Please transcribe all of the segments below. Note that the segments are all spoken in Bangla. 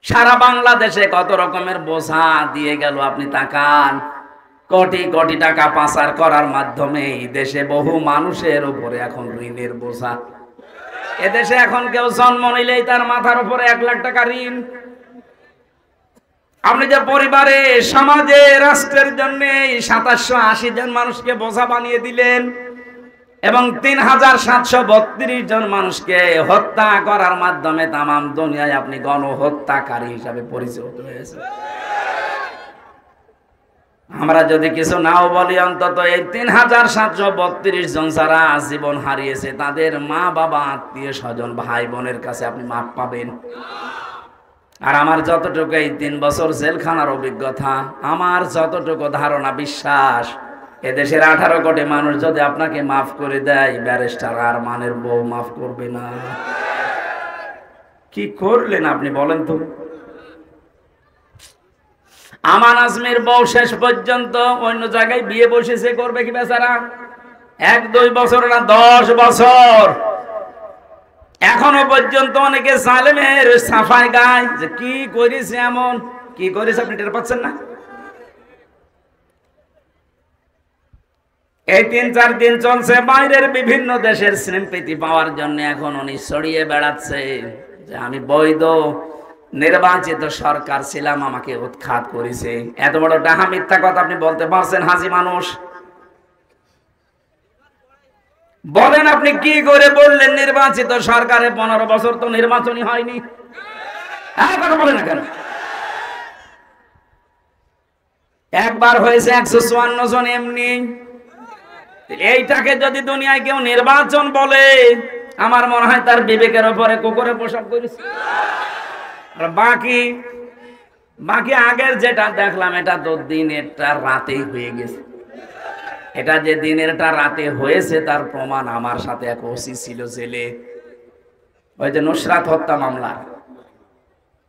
সারা বাংলাদেশে কত রকমের বোঝা দিয়ে গেল আপনি তাকান। কোটি কোটি টাকা পাচার করার মাধ্যমে এই দেশে বহু মানুষের উপরে এখন ঋণের বোঝা। এদেশে এখন কেউ জন্ম নিলেই তার মাথার উপরে 1 লাখ টাকা ঋণ। আপনি যে পরিবারে, সমাজে, রাষ্ট্রের জন্য 2780 জন মানুষকে বোঝা বানিয়ে দিলেন এবং 3732 জন মানুষকে হত্যা করার মাধ্যমে তামাম দুনিয়ায় আপনি গণহত্যাকারী হিসাবে পরিচিত হয়েছে। আমরা যদি কিছু নাও বলি, অন্তত এই 3732 জন যারা জীবন হারিয়েছে তাদের মা বাবা, আত্মীয় স্বজন, ভাই বোনের কাছে আপনি মাপ পাবেন। আর আমার যতটুকু এই 3 বছর জেলখানার অভিজ্ঞতা, আমার যতটুকু ধারণা, বিশ্বাস, এদেশের 18 কোটি মানুষ যদি আপনাকে মাফ করে দেয়, ব্যারিস্টার আরমানের বউ মাফ করবে না। কি করলেন আপনি বলেন তো? আমান আজমির বউ শেষ পর্যন্ত অন্য জায়গায় বিয়ে বসেছে, করবে কি বেচারা? 1-2 বছর না 10 বছর। এখনো পর্যন্ত অনেকে জালেমের সাফাই গায় যে কি করেছে, এমন কি করেছে আপনি টের পাচ্ছেন না? এই 3-4 দিন চলছে বাইরের বিভিন্ন দেশের সিম্পেথি পাওয়ার জন্য এখন উনি ছড়িয়ে বেড়াচ্ছে যে আমি বৈধ নির্বাচিত সরকার ছিলাম, আমাকে উৎখাত করেছে। এত বড় ডাহা মিথ্যা কথা আপনি বলতে পারছেন হাজি মানুষ? বলেন আপনি কি করে বললেন নির্বাচিত সরকারে 15 বছর তো নির্বাচনই হয়নি? কথা বলেন না কেন? একবার হয়েছে 154 জন এমনি। এইটাকে যদি দুনিয়ায় কেউ নির্বাচন বলে, আমার মনে হয় তার বিবেকের উপরে কুকুরে পোশাক করেছে। আর বাকি আগের যেটা দেখলাম, এটা তো দিনেরটা রাতেই হয়ে গেছে। এটা যে দিনেরটা রাতে হয়েছে তার প্রমাণ আমার সাথে এক ওসি ছিল জেলে, ওই যে নুসরাত হত্যা মামলা,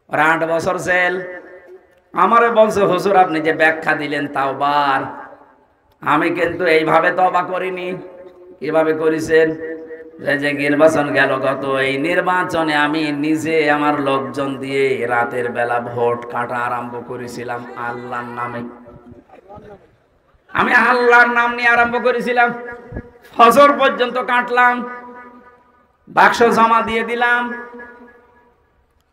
8 বছর জেল। আমারে বলছে হুজুর আপনি যে ব্যাখ্যা দিলেন তাওবার, আমি কিন্তু এইভাবে তওবা করিনি। কিভাবে করেছেন? যে নির্বাচন গেল গত, এই নির্বাচনে আমি নিজে আমার লোকজন দিয়ে রাতের বেলা ভোট কাটা আরম্ভ করেছিলাম আল্লাহর নামে। আমি আল্লাহর নাম নিয়ে আরম্ভ করেছিলাম, ফজর পর্যন্ত কাটলাম, বাক্স জমা দিয়ে দিলাম,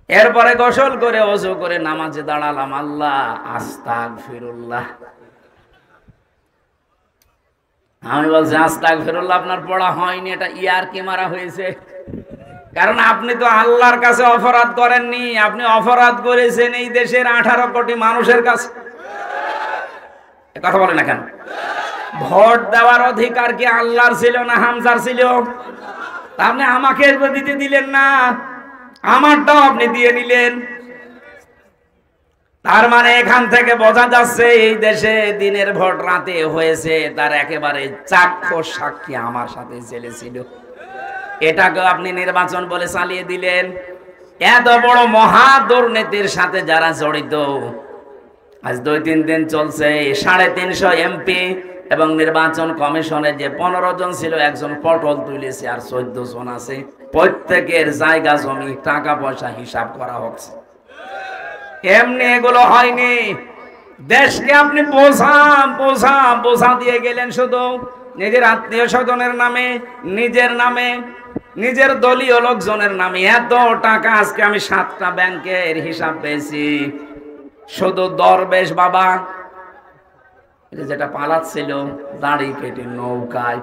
এরপরে গোসল করে ওযু করে নামাজে দাঁড়ালাম। আল্লাহ আস্তাগফিরুল্লাহ। আমি বলছি আস্তাগফিরুল্লাহ আপনার পড়া হয়নি, এটা ইয়ারকি মারা হয়েছে। কারণ আপনি তো আল্লাহর কাছে অপরাধ করেননি, আপনি অপরাধ করেছেন এই দেশের 18 কোটি মানুষের কাছে। কথা বলে না কেন? ভোট দেওয়ার অধিকার কি আল্লাহর ছিল না হামজার ছিল? আপনি আমাকে দিতে দিলেন না, আমারটাও আপনি দিয়ে নিলেন। তার মানে এখান থেকে বোঝা যাচ্ছে এই দেশে দিনের ভোট রাতে হয়েছে, তার একেবারে চাক্ষুষ সাক্ষী আমার সাথে জেলে ছিল। এটাকে আপনি নির্বাচন বলে চালিয়ে দিলেন। এত বড় মহা দুর্নীতির সাথে যারা জড়িত, আজ 2-3 দিন চলছে 350 এমপি এবং নির্বাচন কমিশনে যে 15 জন ছিল, একজন পটল তুলেছে আর 14 জন আছে। প্রত্যেকের জায়গা জমি টাকা পয়সা হিসাব করা হচ্ছে। এমনি এগুলো হয়নি। দেশকে আপনি বোঝা দিয়ে গেলেন শুধু নিজের আত্মীয় স্বজনের নামে, নিজের নামে, নিজের দলীয় লোকজনের নামে। এত টাকা আজকে আমি 7টা ব্যাংকের হিসাব পেয়েছি। শুধু দরবেশ বাবা যেটা পালাচ্ছিল দাড়ি কেটে নৌকায়,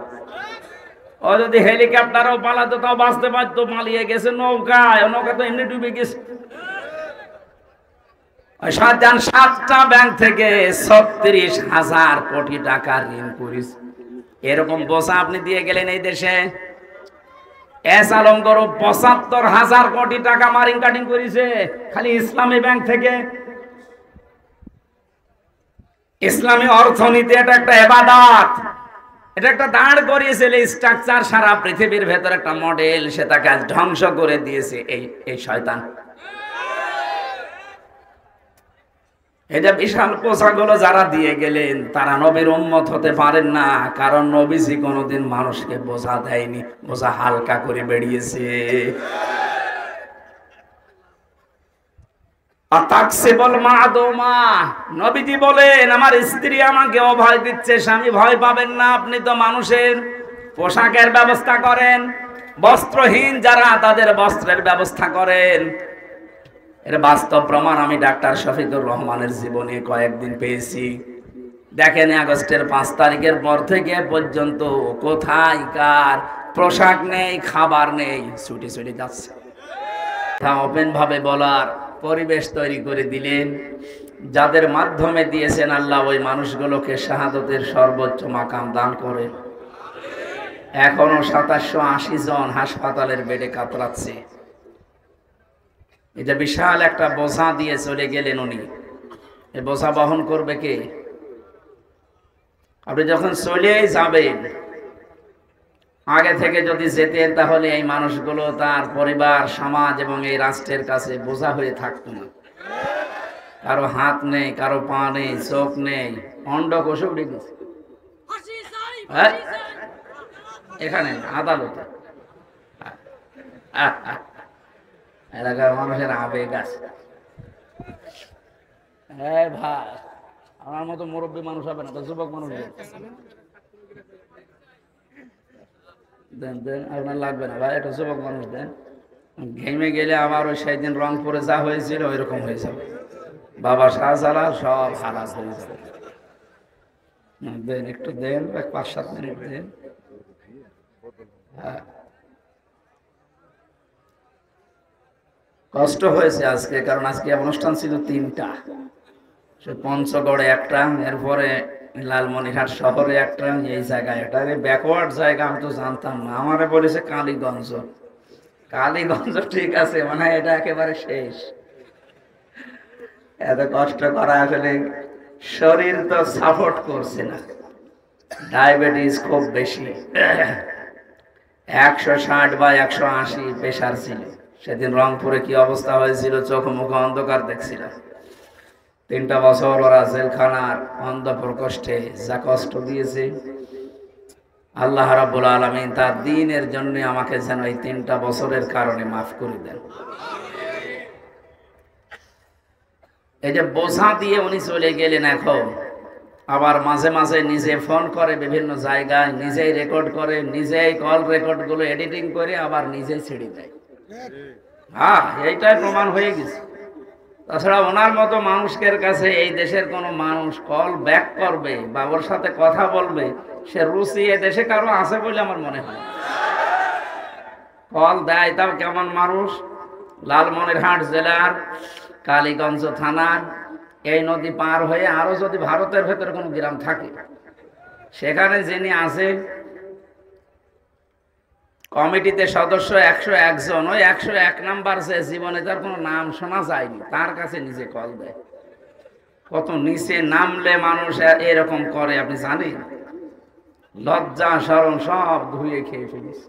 ও যদি হেলিকপ্টারও পালাতো তাও বাঁচতে পারতো, পালিয়ে গেছে নৌকায়। নৌকা তো এমনি ডুবে গেছে। 7টা ব্যাংক থেকে 36,000 কোটি টাকা ঋণ করেছে। এরকম বোঝা আপনি দিয়ে গেলেন এই দেশে। এস আলম গরু 75,000 কোটি টাকা মারিং কাটিং করেছে খালি ইসলামী ব্যাংক থেকে। ইসলামী অর্থনীতি এটা একটা ইবাদত, এটা একটা দাঁড় করিয়েছে স্ট্রাকচার, সারা পৃথিবীর ভেতর একটা মডেল, সে তাকে ধ্বংস করে দিয়েছে এই শয়তান। এই যে বিশাল পোশাকগুলো যারা দিয়ে গেলেন, তারা নবীর উম্মত হতে পারেন না, কারণ নবীজি কোনোদিন মানুষকে বোঝা দেয়নি, বোঝা হালকা করে বেরিয়েছে। আতাকসিবুল মাদুমা, নবীজি বলেন আমার স্ত্রী আমাকে অভয় দিচ্ছে, স্বামী ভয় পাবেন না, আপনি তো মানুষের পোশাকের ব্যবস্থা করেন, বস্ত্রহীন যারা তাদের বস্ত্রের ব্যবস্থা করেন। এর বাস্তব প্রমাণ আমি ডাক্তার শফিকুর রহমানের জীবনে কয়েকদিন পেয়েছি। দেখেন আগস্টের 5 তারিখের পর থেকে পর্যন্ত কোথায় কার পোশাক নেই, খাবার নেই, ছুটি ছুটি যাচ্ছে। তা ওপেন ভাবে বলার পরিবেশ তৈরি করে দিলেন, যাদের মাধ্যমে দিয়েছেন আল্লাহ ওই মানুষগুলোকে শাহাদতের সর্বোচ্চ মাকাম দান করে। এখনো 2780 জন হাসপাতালের বেডে কাতরাচ্ছে। এটা বিশাল একটা বোঝা দিয়ে চলে গেলেন উনি। এই বোঝা বহন করবে কে? আপনি যখন চলেই যাবেন, আগে থেকে যদি যেতেন তাহলে এই মানুষগুলো তার পরিবার, সমাজ এবং এই রাষ্ট্রের কাছে বোঝা হয়ে থাকতো না। কারো হাত নেই, কারো পা নেই, চোখ নেই, অন্ডকোষ উঠে গেছে। এখানে আদালতে এলাকার মানুষের আবেগ আছে। হ্যাঁ ভাই, আমার মতো মুরব্বী মানুষ হবে না, তো যুবক মানুষ দেন দেন, আপনার লাগবে না ভাই, একটা যুবক মানুষ দেন। ঘেমে গেলে আবার ওই সেই দিন রংপুরে যা হয়েছিল ওইরকম হয়ে যাবে, বাবা শাহজালাল সব হারাস হয়ে যাবে। দেন একটু দেন, 5-7 মিনিট দেন। হ্যাঁ, কষ্ট হয়েছে আজকে, কারণ আজকে অনুষ্ঠান ছিল 3টা, সে পঞ্চগড়ে একটা, এরপরে লালমনিরহাট শহরে একটা, এই জায়গায় একটা। ব্যাকওয়ার্ড জায়গা, আমি তো জানতাম না। আমারে বলেছে কালীগঞ্জ। কালীগঞ্জ ঠিক আছে, মানে এটা একেবারে শেষ। এত কষ্ট করা আসলে শরীর তো সাপোর্ট করছে না। ডায়াবেটিস খুব বেশি, 160 বা 180 প্রেশার ছিল। সেদিন রংপুরে কি অবস্থা হয়েছিল, চোখ মুখ অন্ধকার দেখছিল। 3টা বছর ওরা জেলখানার অন্ধ প্রকোষ্ঠে যা কষ্ট দিয়েছে, আল্লাহ রাব্বুল আলামিন তার দ্বীনের জন্য আমাকে যেন এই 3টা বছরের কারণে মাফ করে দেন। এই যে বোঝা দিয়ে উনি চলে গেলেন, এখন আবার মাঝে মাঝে নিজে ফোন করে বিভিন্ন জায়গায়, নিজেই রেকর্ড করে, নিজেই কল রেকর্ড গুলো এডিটিং করে আবার নিজেই ছেড়ে দেয়। হ্যাঁ, এইটাই প্রমাণ হয়ে গেছে। তাছাড়া ওনার মতো মানুষের কাছে এই দেশের কোনো মানুষ কল ব্যাক করবে বা ওর সাথে কথা বলবে, সে রুচি এ দেশে কারো আছে বলে আমার মনে হয়। কল দেয় তাও কেমন মানুষ? লালমনিরহাট জেলার কালীগঞ্জ থানার এই নদী পার হয়ে আরো যদি ভারতের ভেতরে কোনো গ্রাম থাকে, সেখানে যিনি আছে কমিটিতে সদস্য 101 জন, ওই 101 নাম্বার যে জীবনে তার কোনো নাম শোনা যায়নি, তার কাছে নিজে কল দেয়। কত নিচে নামলে মানুষ এরকম করে আপনি জানেন? লজ্জা শরম সব ধুয়ে খেয়ে ফেলিস।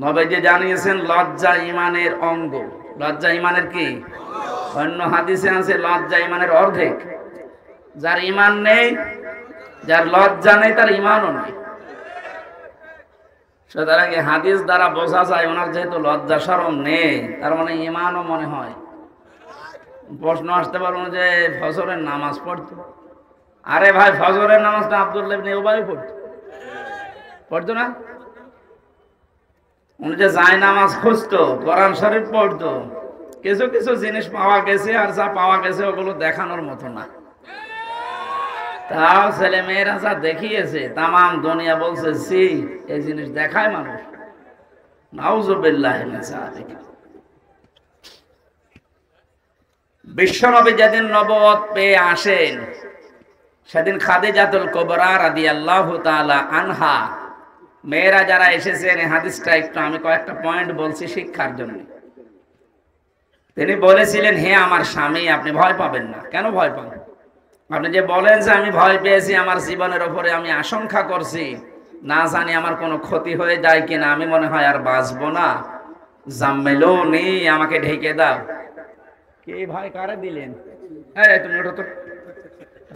নবীজি জানিয়েছেন লজ্জা ঈমানের অঙ্গ। লজ্জা ঈমানের কি? অন্য হাদিসে আছে লজ্জা ঈমানের অর্ধেক। যার ঈমান নেই, যার লজ্জা নেই, তার ঈমানও নেই। সুতরাং এই হাদিস দ্বারা বোঝা যায় ওনার যেহেতু লজ্জা শরম নেই, তার মানে ঈমানও মনে হয়। প্রশ্ন আসতে পারবো যে ফজরের নামাজ পড়তো। আরে ভাই, ফজরের নামাজটা আব্দুল্লাহ ইবনে উবাই পড়তো না? উনি যে যায় নামাজ খুঁজতো, কোরআন শরীফ পড়তো। কিছু কিছু জিনিস পাওয়া গেছে, আর যা পাওয়া গেছে ওগুলো দেখানোর মতো না। তাও ছেলে মেয়েরা যা দেখিয়েছে, তামাম দুনিয়া বলছে জি, এই জিনিস দেখায় মানুষ। নাউযুবিল্লাহি মিন যালিক। বিশ্বনবী যেদিন নবুয়ত পেয়ে আসেন, সেদিন খাদিজাতুল কুবরা রাদিয়াল্লাহু তাআলা আনহা, মেয়েরা যারা এসেছেন, এই হাদিসটা একটু আমি কয়েকটা পয়েন্ট বলছি শিক্ষার জন্য। তিনি বলেছিলেন, হে আমার স্বামী, আপনি ভয় পাবেন না। কেন ভয় পান? আপনি যে বলেন যে আমি ভয় পেয়েছি, আমার জীবনের ওপরে আমি আশঙ্কা করছি, না জানি আমার কোনো ক্ষতি হয়ে যায় কিনা, আমি মনে হয় আর বাঁচবো না, জাম্মিলুনি, আমাকে ঢেকে দাও। কে ভাই, কারে দিলেন? এই তুমি ওটা তো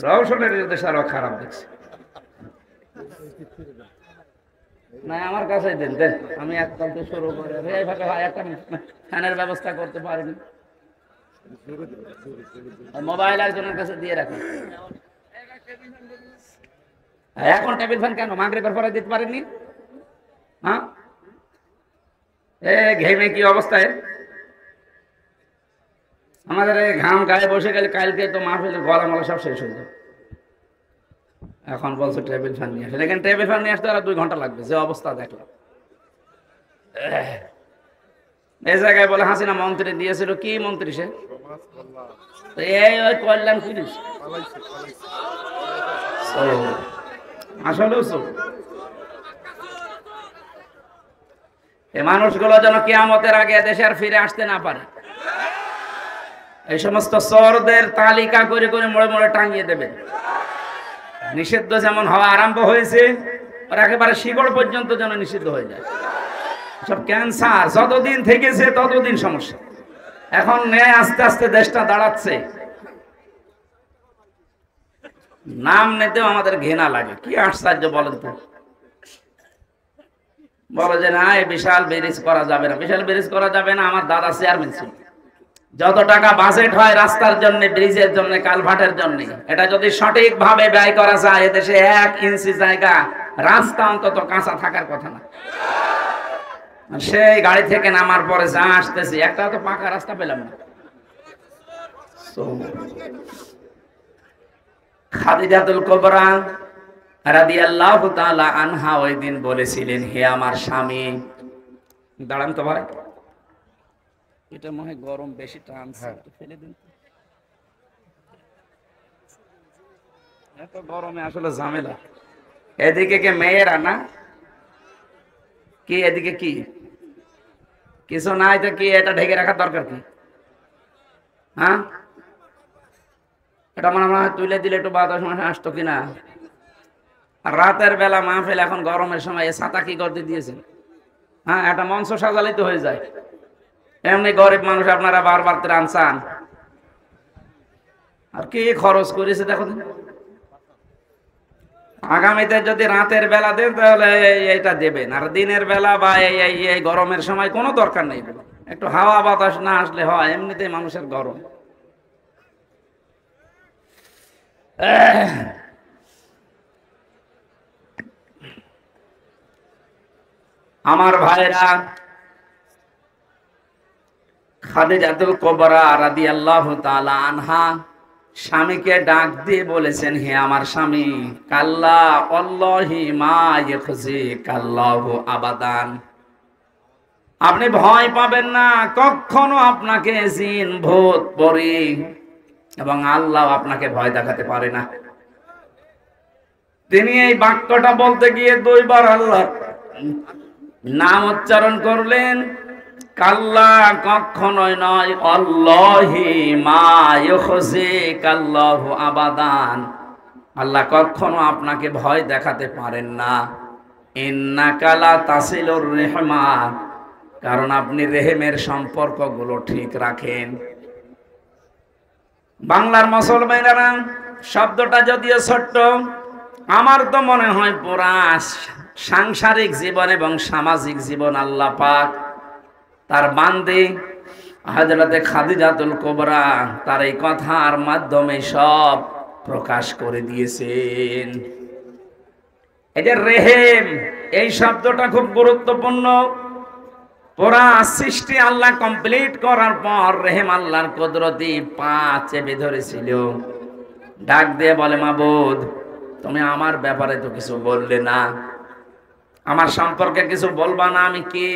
রওশনের দেশ আরো খারাপ দেখছি। না, আমার কাছে দেন, দেন, আমি একদম শুরু করে এই ভাবে ভাই একটা ফ্যানের ব্যবস্থা করতে পারিনি। মোবাইল একজনের কাছে দিয়ে রাখেন। এখন টেবিল ফ্যান কেন মাগরিবের পরে দিতে পারেননি? হ্যাঁ, এ ঘেমে কি অবস্থায় আমাদের ঘাম গায়ে বসে গেলে কালকে তো মাহফিলের গলা মালা সব শেষ হয়ে যাবে। এখন বলছো টেবিল ফ্যান নিয়ে আসেন, এখানে টেবিল ফ্যান নিয়ে আসতে আর 2 ঘন্টা লাগবে, যে অবস্থা দেখলাম। এই জায়গায় বলে হাসিনা মন্ত্রী দিয়েছিল, কি মন্ত্রী সে? এই ওই কল্যাণ পুলিশ আসলে এই মানুষগুলো যেন কিয়ামতের আগে দেশে আর ফিরে আসতে না পারে। এই সমস্ত চোরদের তালিকা করে করে মোড়ে মোড়ে টাঙিয়ে দেবেন। নিষিদ্ধ যেমন হওয়া আরম্ভ হয়েছে, আর একেবারে শিকড় পর্যন্ত যেন নিষিদ্ধ হয়ে যায়। সব ক্যান্সার যতদিন থেকেছে ততদিন সমস্যা। এখন ন্যায় আস্তে আস্তে দেশটা দাঁড়াচ্ছে, নাম নিতেও আমাদের ঘৃণা লাগে। কি আশ্চর্য বলেন তো, বলে যে না এই বিশাল ব্রিজ করা যাবে না, বিশাল ব্রিজ করা যাবে না। আমার দাদা চেয়ারম্যান ছিল। যত টাকা বাজেট হয় রাস্তার জন্য, ব্রিজের জন্য, কালভার্টের জন্য, এটা যদি সঠিক ভাবে ব্যয় করা যায় এদেশে 1 ইঞ্চি জায়গা রাস্তা অন্তত কাঁচা থাকার কথা না। সেই গাড়ি থেকে নামার পরে যা আসতেছি, একটা তো পাকা রাস্তা পেলাম না। খাদিজাতুল কুবরা রাদিয়াল্লাহু তাআলা আনহা ওই দিন বলেছিলেন, হে আমার স্বামী। দাঁড়ান তো ভাই, এটা মনে হয় গরম বেশি টানছে, একটু ফেলে দিন। এত গরমে আসলে ঝামেলা। এদিকে কে মেয়েরা না কি, এদিকে কি কিছু নাই তো কি এটা ঢেকে রাখার দরকার কি? হ্যাঁ, এটা মনে হয় তুলে দিলে একটু বাতাস মাসে আসতো কিনা। আর রাতের বেলা মাহফিল, এখন গরমের সময় এ ছাতা কি করতে দিয়েছেন? হ্যাঁ, একটা মঞ্চ সাজালেই তো হয়ে যায়। এমনি গরিব মানুষ আপনারা বারবার ত্রাণ চান, আর কি খরচ করেছে দেখো। আগামীতে যদি রাতের বেলা দেন তাহলে এইটা দেবেন, আর দিনের বেলা বা এই গরমের সময় কোনো দরকার নেই। একটু হাওয়া বাতাস না আসলে হয়, এমনিতেই মানুষের গরম। আমার ভাইরা, খাদিজাতুল কুবরা রাদিয়াল্লাহু তাআলা আনহা স্বামীকে ডাক দিয়ে বলেছেন, হে আমার স্বামী, কাল্লা আল্লাহি মা ইয়াখজিকাল্লাহু আবাদান। আপনি ভয় পাবেন না, কখনো আপনাকে জিন ভূত পরি এবং আল্লাহ আপনাকে ভয় দেখাতে পারে না। তিনি এই বাক্যটা বলতে গিয়ে 2 বার আল্লাহ নাম উচ্চারণ করলেন। কাল্লা, কখনোই নয়, আল্লাহি মা ইউখজিকাল্লাহু আবাদান, আল্লাহ কখনো আপনাকে ভয় দেখাতে পারেন না। ইন্নাকা লা তাসিলুর রাহমা, কারণ আপনি রেহেমের সম্পর্কগুলো ঠিক রাখেন। বাংলার মুসলমানেরা শব্দটা যদিও ছোট্ট, আমার তো মনে হয় পুরা সাংসারিক জীবন এবং সামাজিক জীবন আল্লাহ পাক তার বান্দে হযরতে খাদিজাতুল কুবরা তার এই কথার মাধ্যমে সব প্রকাশ করে দিয়েছেন। এই যে রেহেম, এই শব্দটা খুব গুরুত্বপূর্ণ। পুরা সৃষ্টি আল্লাহ কমপ্লিট করার পর রেহেম আল্লাহর কুদরতি পা চেপে ধরেছিল। ডাক দিয়ে বলে, মাবুদ, তুমি আমার ব্যাপারে তো কিছু বললে না, আমার সম্পর্কে কিছু বলবা না, আমি কি?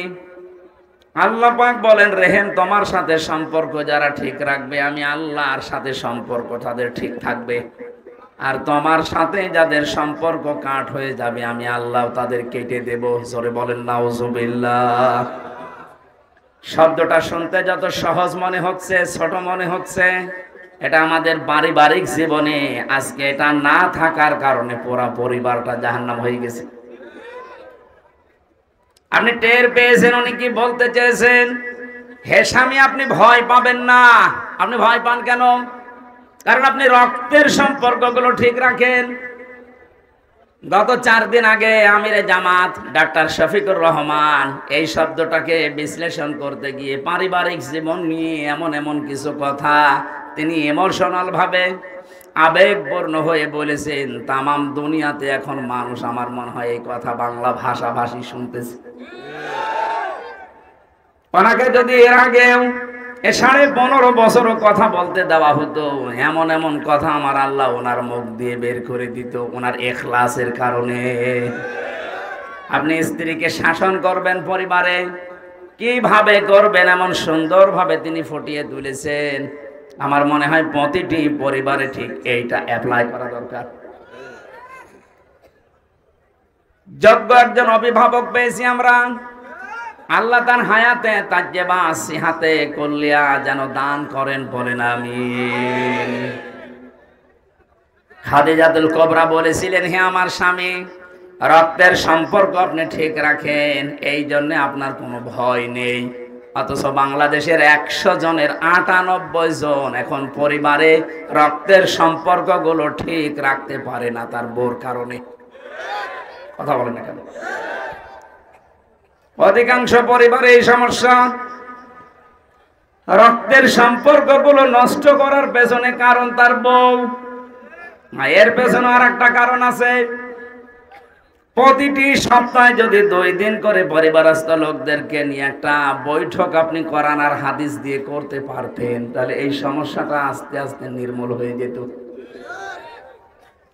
আল্লাহ পাক বলেন, রেহেম তোমার সাথে সম্পর্ক যারা ঠিক রাখবে, আমি আল্লাহর সাথে সম্পর্ক তাদের ঠিক থাকবে। আর তোমার সাথে যাদের সম্পর্ক কাট হয়ে যাবে, আমি আল্লাহ তাদের কেটে দেব। জোরে বলেন নাউজুবিল্লাহ। শব্দটা শুনতে যত সহজ মনে হচ্ছে, ছোট মনে হচ্ছে, এটা আমাদের পারিবারিক জীবনে আজকে এটা না থাকার কারণে পুরা পরিবারটা জাহান্নাম হয়ে গেছে। আপনি টের পেয়েছেন উনি কি বলতে চেয়েছেন? হে স্বামী, আপনি ভয় পাবেন না। আপনি ভয় পান কেন? কারণ আপনি রক্তের সম্পর্কগুলো ঠিক রাখেন। গত 4 দিন আগে আমিরে জামাত ডাক্তার শফিকুর রহমান এই শব্দটাকে বিশ্লেষণ করতে গিয়ে পারিবারিক জীবন নিয়ে এমন এমন কিছু কথা তিনি ইমোশনাল ভাবে আবেগপূর্ণ হয়ে বলেছেন, তামাম দুনিয়াতে এখন মানুষ আমার মনে হয় এই কথা বাংলা ভাষাভাষী শুনতেছে। ওনাকে যদি এর আগেও 15.5 বছরও কথা বলতে দেওয়া হতো, এমন এমন কথা আমার আল্লাহ ওনার মুখ দিয়ে বের করে দিত ওনার ইখলাসের কারণে। আপনি স্ত্রীকে শাসন করবেন পরিবারে, কিভাবে করবেন এমন সুন্দরভাবে তিনি ফুটিয়ে তুলেছেন। আমার মনে হয় প্রতিটি পরিবারে ঠিক এইটা অ্যাপ্লাই করা দরকার। যোগ্য একজন অভিভাবক পেয়েছি আমরা। আল্লাহ তার হায়াতে তাজ্জেবা সিহাতে কল্লিয়া যেন দান করেন, বলেন আমিন। খাদিজাতুল কুবরা বলেছিলেন, হে আমার স্বামী, রক্তের সম্পর্ক আপনি ঠিক রাখেন, এই জন্য আপনার কোনো ভয় নেই। অথচ বাংলাদেশের 100 জনের 98 জন এখন পরিবারে রক্তের সম্পর্কগুলো ঠিক রাখতে পারে না তার বউর কারণে। কথা বলেন না কেন? অধিকাংশ পরিবারে এই সমস্যা। রক্তের সম্পর্কগুলো নষ্ট করার পেছনে কারণ তার বউ। এর পেছনে আর একটা কারণ আছে। প্রতিটি সপ্তাহে যদি 2 দিন করে পরিবারস্থ লোকদেরকে নিয়ে একটা বৈঠক আপনি কোরআন আর হাদিস দিয়ে করতে পারতেন, তাহলে এই সমস্যাটা আস্তে আস্তে নির্মূল হয়ে যেত।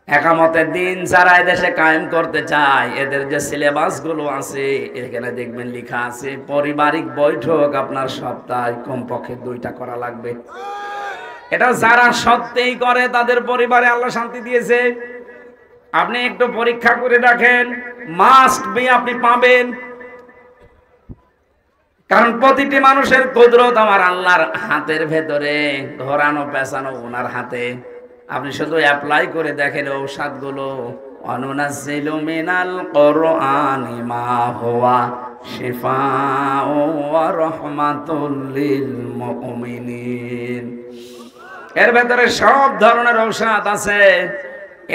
একামতের দিন যারা এদেশে কায়েম করতে চায়, এদের যে সিলেবাস গুলো আছে এখানে দেখবেন লেখা আছে পারিবারিক বৈঠক আপনার সপ্তাহে কমপক্ষে 2টা করা লাগবে। এটা যারা সত্যিই করে তাদের পরিবারে আল্লাহ শান্তি দিয়েছে। আপনি একটু পরীক্ষা করে দেখেন, মাস্ট বি আপনি পাবেন। কারণ প্রতিটি মানুষের কুদরত আমার আল্লাহর হাতের ভেতরে, ঘোরানো পেছানো ওনার হাতে। আপনি শুধু অ্যাপ্লাই করে দেখেন ঔষধগুলো। অনুনাজ্জিলু মিনাল কুরআনি মা হুয়া শিফাউ ওয়া রাহমাতুল লিল মুমিনিন। এর ভেতরে সব ধরনের ঔষধ আছে।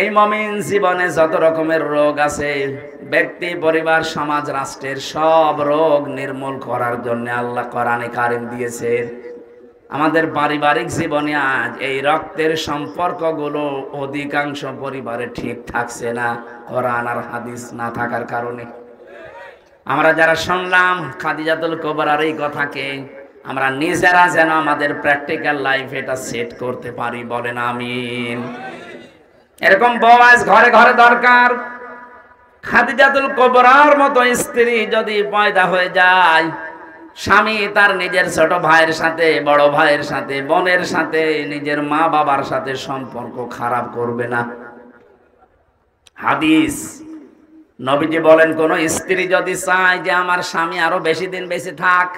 এই মুমিন জীবনে যত রকমের রোগ আছে, ব্যক্তি, পরিবার, সমাজ, রাষ্ট্রের সব রোগ নির্মূল করার জন্য আল্লাহ কোরআনে কারিম দিয়েছেন। আমাদের পারিবারিক জীবনে আজ এই রক্তের সম্পর্কগুলো অধিকাংশ পরিবারে ঠিক থাকছে না, কোরআন আর হাদিস না থাকার কারণে। আমরা যারা শুনলাম খাদিজাতুল কুবরার এই কথাকে, আমরা নিজেরা যেন আমাদের প্র্যাকটিক্যাল লাইফ এটা সেট করতে পারি, বলেন আমিন। এরকম বউ আজ ঘরে ঘরে দরকার। খাদিজাতুল কুবরার মতো স্ত্রী যদি পয়দা হয়ে যায়, স্বামী তার নিজের ছোট ভাইয়ের সাথে, বড় ভাইয়ের সাথে, বোনের সাথে, নিজের মা বাবার সাথে সম্পর্ক খারাপ করবে না। হাদিস নবীজি বলেন, কোন স্ত্রী যদি চায় যে আমার স্বামী আরো বেশি দিন বেঁচে থাক,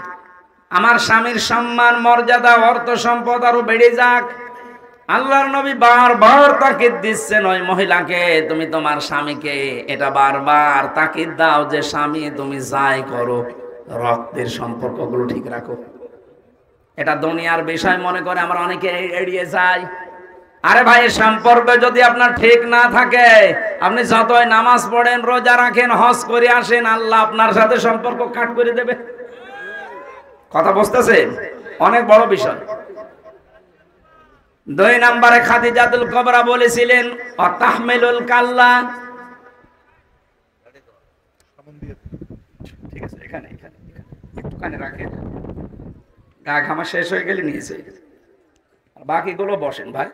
আমার স্বামীর সম্মান, মর্যাদা, অর্থ সম্পদ আরো বেড়ে যাক, আল্লাহর নবী বারবার তাকিদ দিচ্ছেন ওই মহিলাকে, তুমি তোমার স্বামীকে এটা বারবার তাকিদ দাও যে স্বামী তুমি যাই করো রক্তের সম্পর্কগুলো ঠিক রাখো। এটা দুনিয়ার বিষয় মনে করে আমরা অনেকে এড়িয়ে যাই। আরে ভাই, সম্পর্ক যদি আপনার ঠিক না থাকে, আপনি যতই নামাজ পড়েন, রোজা রাখেন, হজ করে আসেন, আল্লাহ আপনার সাথে সম্পর্ক কাট করে দেবে। কথা বুঝতেছেন? অনেক বড় বিষয়। 2 নম্বরে খাদিজাতুল কুবরা বলেছিলেন, অতাহমিলুল কাল্লা। ঠিক আছে, এখানে একটুখানি রাখেন, গা ঘামা শেষ হয়ে গেলে নিয়ে যাই, আর বাকিগুলো বসেন ভাই।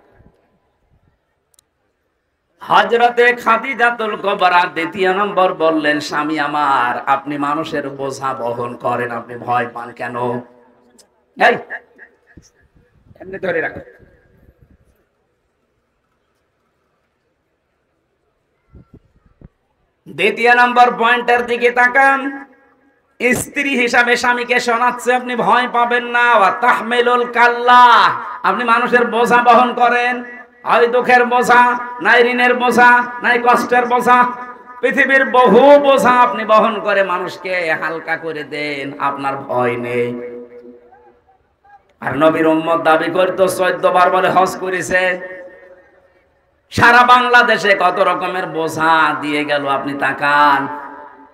হযরতে খাদিজাতুল কুবরা 2 নম্বর বললেন, স্বামী আমার, আপনি মানুষের বোঝা বহন করেন, আপনি ভয় পান কেন? এই এমনি ধরে রাখো। দ্বিতীয় নম্বর পয়েন্টের দিকে তাকান। স্ত্রী হিসাবে স্বামীকে শোনাচ্ছে আপনি ভয় পাবেন না। ওয়া তাহমিলুল কাল্লা, আপনি মানুষের বোঝা বহন করেন, হয় দুঃখের বোঝা, নাই ঋণের বোঝা, নাই কষ্টের বোঝা, পৃথিবীর বহু বোঝা আপনি বহন করে মানুষকে হালকা করে দেন, আপনার ভয় নেই। আর নবীর উম্মত দাবি করতো 14 বার বলে হজ করেছে। সারা বাংলাদেশে কত রকমের বোঝা দিয়ে গেল আপনি তাকান।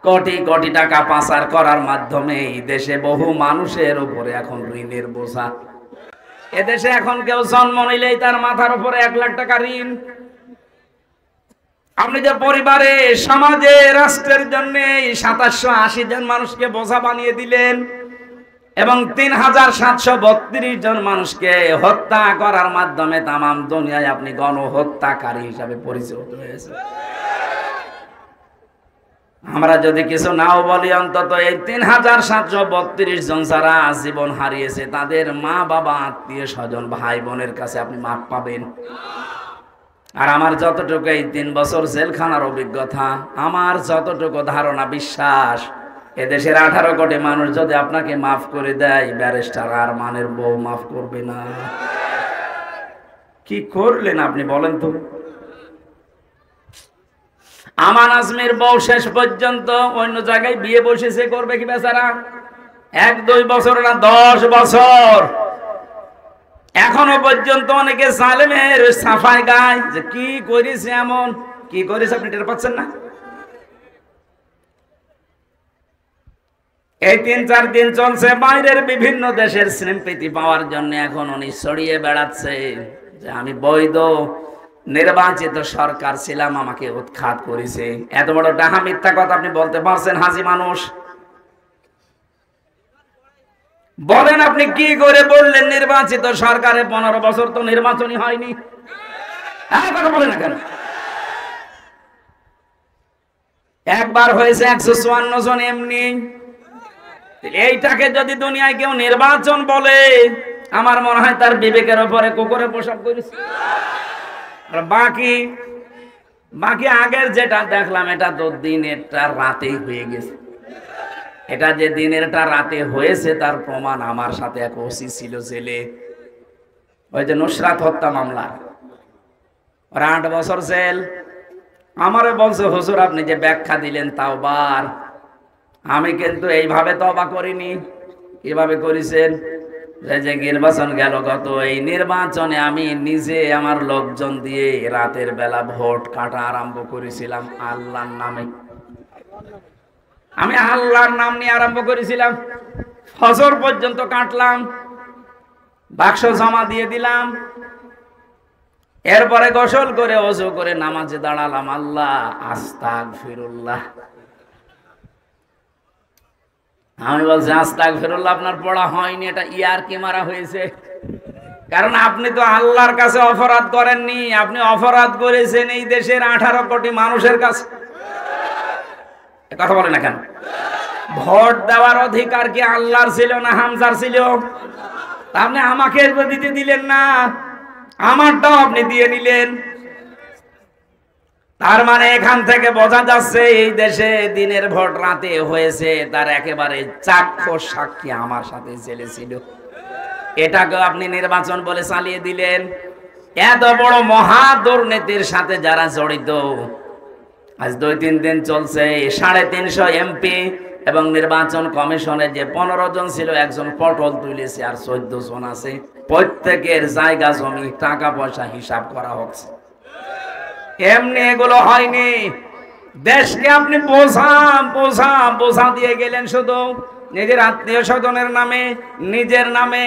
কোটি কোটি টাকা পাচার করার মাধ্যমে এই দেশে বহু মানুষের উপরে এখন ঋণের বোঝা। এদেশে এখন কেউ জন্ম নিলেই তার মাথার উপরে 1 লাখ টাকা ঋণ। আপনি যে পরিবারে, সমাজে, রাষ্ট্রের জন্য 2780 জন মানুষকে বোঝা বানিয়ে দিলেন এবং 3732 জন মানুষকে হত্যা করার মাধ্যমে তামাম দুনিয়ায় আপনি গণহত্যাকারী হিসাবে পরিচিত হয়েছে। আমরা যদি কিছু নাও বলি, অন্তত এই 3732 জন যারা জীবন হারিয়েছে তাদের মা বাবা, আত্মীয় স্বজন, ভাই বোনের কাছে আপনি মাপ পাবেন। আর আমার যতটুকু এই 3 বছর জেলখানার অভিজ্ঞতা, আমার যতটুকু ধারণা, বিশ্বাস, এদেশের 18 কোটি মানুষ যদি আপনাকে মাফ করে দেয়, ব্যারিস্টার আরমানের বউ মাফ করবে না। কি করলেন আপনি বলেন তো? আমান আজমির বউ শেষ পর্যন্ত অন্য জায়গায় বিয়ে বসেছে, করবে কি বেচারা? 1-2 বছর না 10 বছর। এখনো পর্যন্ত অনেকে জালেমের সাফাই গায় যে কি করেছে, এমন কি করেছে আপনি টের পাচ্ছেন না? এই 3-4 দিন চলছে বাইরের বিভিন্ন দেশের সিম্পেথি পাওয়ার জন্য এখন উনি ছড়িয়ে বেড়াচ্ছে যে আমি বৈধ নির্বাচিত সরকার ছিলাম, আমাকে উৎখাত করেছে। এত বড় ডাহা মিথ্যা কথা আপনি বলতে পারছেন হাজি মানুষ? বলেন আপনি কি করে বললেন নির্বাচিত সরকারে 15 বছর তো নির্বাচনই হয়নি? কথা বলেন না কেন? একবার হয়েছে 154 জন এমনি। এইটাকে যদি দুনিয়ায় কেউ নির্বাচন বলে, আমার মনে হয় তার বিবেকের উপরে কুকুরে প্রসব করেছে। আর বাকি আগের যেটা দেখলাম, এটা তো দিনেরটা রাতেই হয়ে গেছে। এটা যে দিনেরটা রাতে হয়েছে তার প্রমাণ আমার সাথে এক ওসি ছিল জেলে, ওই যে নুসরাত হত্যা মামলা, 8 বছর জেল। আমারে বলছে হুজুর আপনি যে ব্যাখ্যা দিলেন তাওবার, আমি কিন্তু এইভাবে তওবা করিনি। কিভাবে করেছেন? যে নির্বাচন গেল গত, এই নির্বাচনে আমি নিজে আমার লোকজন দিয়ে রাতের বেলা ভোট কাটা আরম্ভ করেছিলাম আল্লাহর নামে। আমি আল্লাহর নাম নিয়ে আরম্ভ করেছিলাম, ফজর পর্যন্ত কাটলাম, বাক্স জমা দিয়ে দিলাম, এরপরে গোসল করে ওযু করে নামাজে দাঁড়ালাম। আল্লাহ আস্তাগফিরুল্লাহ। আমি বলছি আস্তাগফিরুল্লাহ আপনার পড়া হয়নি, এটা ইয়ারকি মারা হয়েছে। কারণ আপনি তো আল্লাহর কাছে অপরাধ করেননি, আপনি অপরাধ করেছেন এই দেশের 18 কোটি মানুষের কাছে। কথা বলে না কেন? ভোট দেওয়ার অধিকার কি আল্লাহর ছিল না হামজার ছিল? আপনি আমাকে দিতে দিলেন না, আমারটাও আপনি দিয়ে নিলেন। তার মানে এখান থেকে বোঝা যাচ্ছে এই দেশে দিনের ভোট রাতে হয়েছে, তার একেবারে চাক্ষুষ সাক্ষী আমার সাথে জেলে ছিল। এটাকে আপনি নির্বাচন বলে চালিয়ে দিলেন। এত বড় মহা দুর্নীতির সাথে যারা জড়িত, আজ 2-3 দিন চলছে 350 এমপি এবং নির্বাচন কমিশনে যে 15 জন ছিল, একজন পটল তুলেছে আর 14 জন আছে। প্রত্যেকের জায়গা জমি টাকা পয়সা হিসাব করা হচ্ছে। এমনি এগুলো হয়নি। দেশকে আপনি বোঝা দিয়ে গেলেন শুধু নিজের আত্মীয় স্বজনের নামে, নিজের নামে,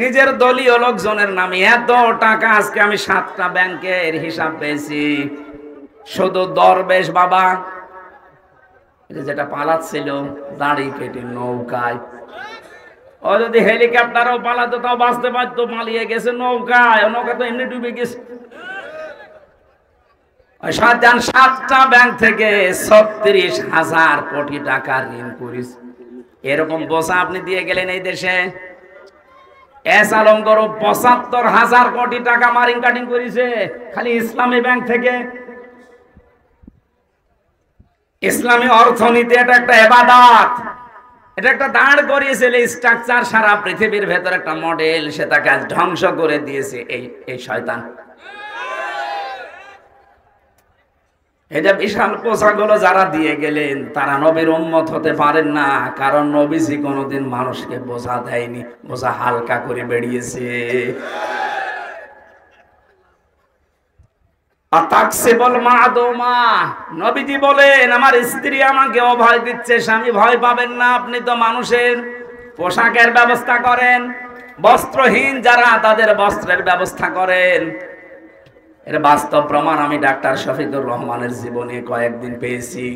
নিজের দলীয় লোকজনের নামে। এত টাকা আজকে আমি 7টা ব্যাংকের হিসাব পেয়েছি। শুধু দরবেশ বাবা যেটা পালাচ্ছিল দাড়ি কেটে নৌকায়, ও যদি হেলিকপ্টারও পালাতো তাও বাঁচতে পারতো, পালিয়ে গেছে নৌকায়। নৌকা তো এমনি ডুবে গেছে। 7টা ব্যাংক থেকে 36,000 কোটি টাকা ঋণ করেছে। এরকম বোঝা আপনি দিয়ে গেলেন এই দেশে। এস আলম গরু 75,000 কোটি টাকা মারিং কাটিং করেছে খালি ইসলামী ব্যাংক থেকে। ইসলামী অর্থনীতি এটা একটা ইবাদত, এটা একটা দাঁড় করিয়েছে স্ট্রাকচার, সারা পৃথিবীর ভেতর একটা মডেল, সে তাকে ধ্বংস করে দিয়েছে এই শয়তান। এই যে বিশাল পোশাকগুলো যারা দিয়ে গেলেন, তারা নবীর উম্মত হতে পারেন না, কারণ নবীজি কোনোদিন মানুষকে বোঝা দেয়নি, বোঝা হালকা করে বেরিয়েছে। আতাকসিবুল মাদুমা, নবীজি বলেন আমার স্ত্রী আমাকে অভয় দিচ্ছে, স্বামী ভয় পাবেন না, আপনি তো মানুষের পোশাকের ব্যবস্থা করেন, বস্ত্রহীন যারা তাদের বস্ত্রের ব্যবস্থা করেন। এর বাস্তব প্রমাণ আমি ডাক্তার শফিকুর রহমানের জীবনে কয়েকদিন পেয়েছি।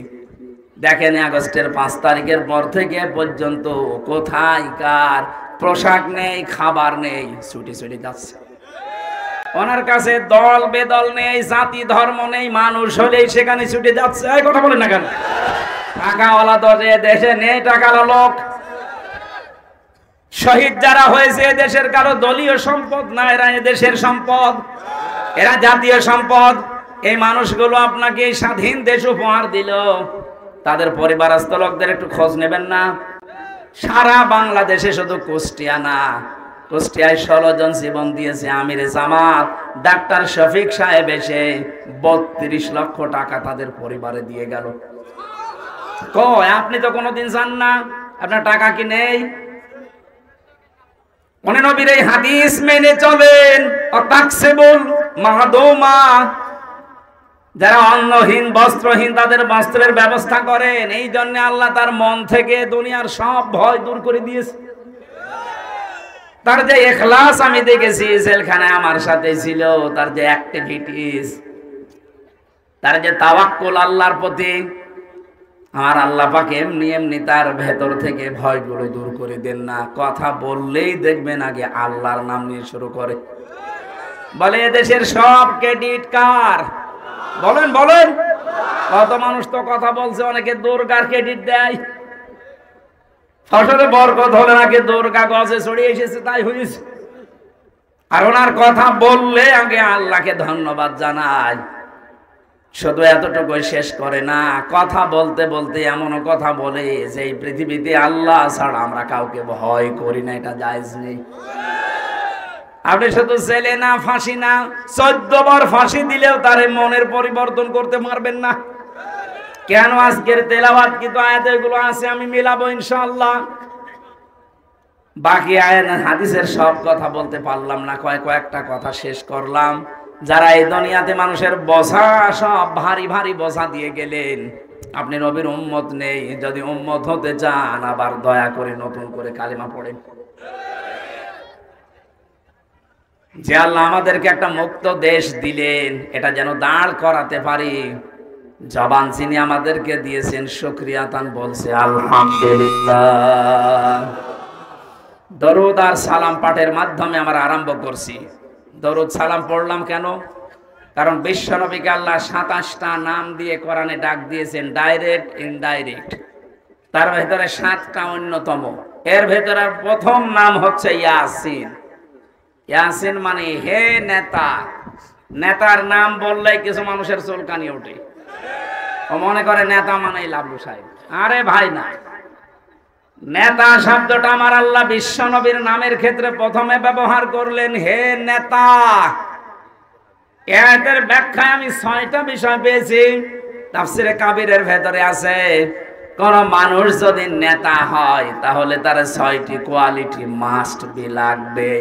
দেখেন আগস্টের 5 তারিখের পর থেকে পর্যন্ত কোথায় কার পোশাক নেই, খাবার নেই, ছুটি ছুটি যাচ্ছে। ওনার কাছে দল বেদল নেই, জাতি ধর্ম নেই, মানুষ হলেই সেখানে ছুটে যাচ্ছে। এই কথা বলেন না কেন? টাকাওয়ালা তো দেশে নেই, টাকাওয়ালা লোক। শহীদ যারা হয়েছে দেশের কারো দলীয় সম্পদ না, এরা দেশের সম্পদ, এরা জাতীয় সম্পদ। এই মানুষগুলো আপনাকে এই স্বাধীন দেশ উপহার দিল, তাদের পরিবারস্থ লোকদের একটু খোঁজ নেবেন না? সারা বাংলাদেশে শুধু কুষ্টিয়া না, কুষ্টিয়ায় 16 জন জীবন দিয়েছে আমিরে জামাত ডাক্তার শফিক সাহেব এসে 32 লক্ষ টাকা তাদের পরিবারে দিয়ে গেল। কয় আপনি তো কোনোদিন যান না, আপনার টাকা কি নেই? মনে নবীর এই হাদিস মেনে চলেন। অতাকসিবুল মাদুমা, যারা অন্নহীন বস্ত্রহীন তাদের বস্ত্রের ব্যবস্থা করেন। এই জন্য আল্লাহ তার মন থেকে দুনিয়ার সব ভয় দূর করে দিয়েছে। তার যে ইখলাস আমি দেখেছি, জেলখানায় আমার সাথে ছিল, তার যে অ্যাক্টিভিটিস, তার যে তাওয়াক্কুল আল্লাহর প্রতি, আমার আল্লাহ পাক এমনি এমনি তার ভেতর থেকে ভয়গুলো দূর করে দেন না। কথা বললেই দেখবেন আগে আল্লাহর নাম নিয়ে শুরু করে। বলে এদেশের সব ক্রেডিট কার? বলেন বলেন। কত মানুষ তো কথা বলছে, অনেকে দুর্গার ক্রেডিট দেয়। ফসলে বরকত হলে নাকি দুর্গা গজে ছড়িয়ে এসেছে, তাই হয়েছে। আর ওনার কথা বললে আগে আল্লাহকে ধন্যবাদ জানায়। শুধু এতটুকু শেষ করে না, কথা বলতে বলতে এমনও কথা বলে যে এই পৃথিবীতে আল্লাহ ছাড়া আমরা কাউকে ভয় করি না, এটা জায়েজ নেই। আপনি শুধু জেলে না, ফাঁসি না, 14 বার ফাঁসি দিলেও তার মনের পরিবর্তন করতে পারবেন না। কেন? আজকের তেলাওয়াত কিন্তু আয়াত এগুলো আছে, আমি মিলাবো ইনশাআল্লাহ। বাকি আয়াত হাদিসের সব কথা বলতে পারলাম না, কয়েকটা কথা শেষ করলাম। যারা এই দুনিয়াতে মানুষের বোঝা সব ভারী ভারী বোঝা দিয়ে গেলেন, আপনি নবীর উম্মত নেই। যদি উম্মত হতে চান আবার দয়া করে নতুন করে কালিমা পড়েন। যে আল্লাহ আমাদেরকে একটা মুক্ত দেশ দিলেন, এটা যেন দাঁড় করাতে পারি। জবান যিনি আমাদেরকে দিয়েছেন, শুকরিয়া তান বলছে আলহামদুলিল্লাহ। দরুদ আর সালাম পাঠের মাধ্যমে আমরা আরম্ভ করছি। দরুদ সালাম পড়লাম কেন? কারণ বিশ্বনবীকে আল্লাহ 27টা নাম দিয়ে কোরআনে ডাক দিয়েছেন, ডাইরেক্ট ইনডাইরেক্ট। তার ভেতরে 7টা অন্যতম। এর ভেতরে প্রথম নাম হচ্ছে ইয়াসিন। ইয়াসিন মানে হে নেতা। নেতার নাম বললে কিছু মানুষের চুলকানি ওঠে, ও মনে করে নেতা মানে লাবলু সাহেব। আরে ভাই না, নেতা শব্দটা আমার আল্লাহ বিশ্ব নবীর নামের ক্ষেত্রে প্রথমে ব্যবহার করলেন, হে নেতা। এর ব্যাখ্যায় আমি 6টা বিষয় পেয়েছি। তাফসিরে কাবিরের ভেতরে আছে, কোন মানুষ যদি নেতা হয় তাহলে তার 6টি কোয়ালিটি মাস্ট বি লাগবে।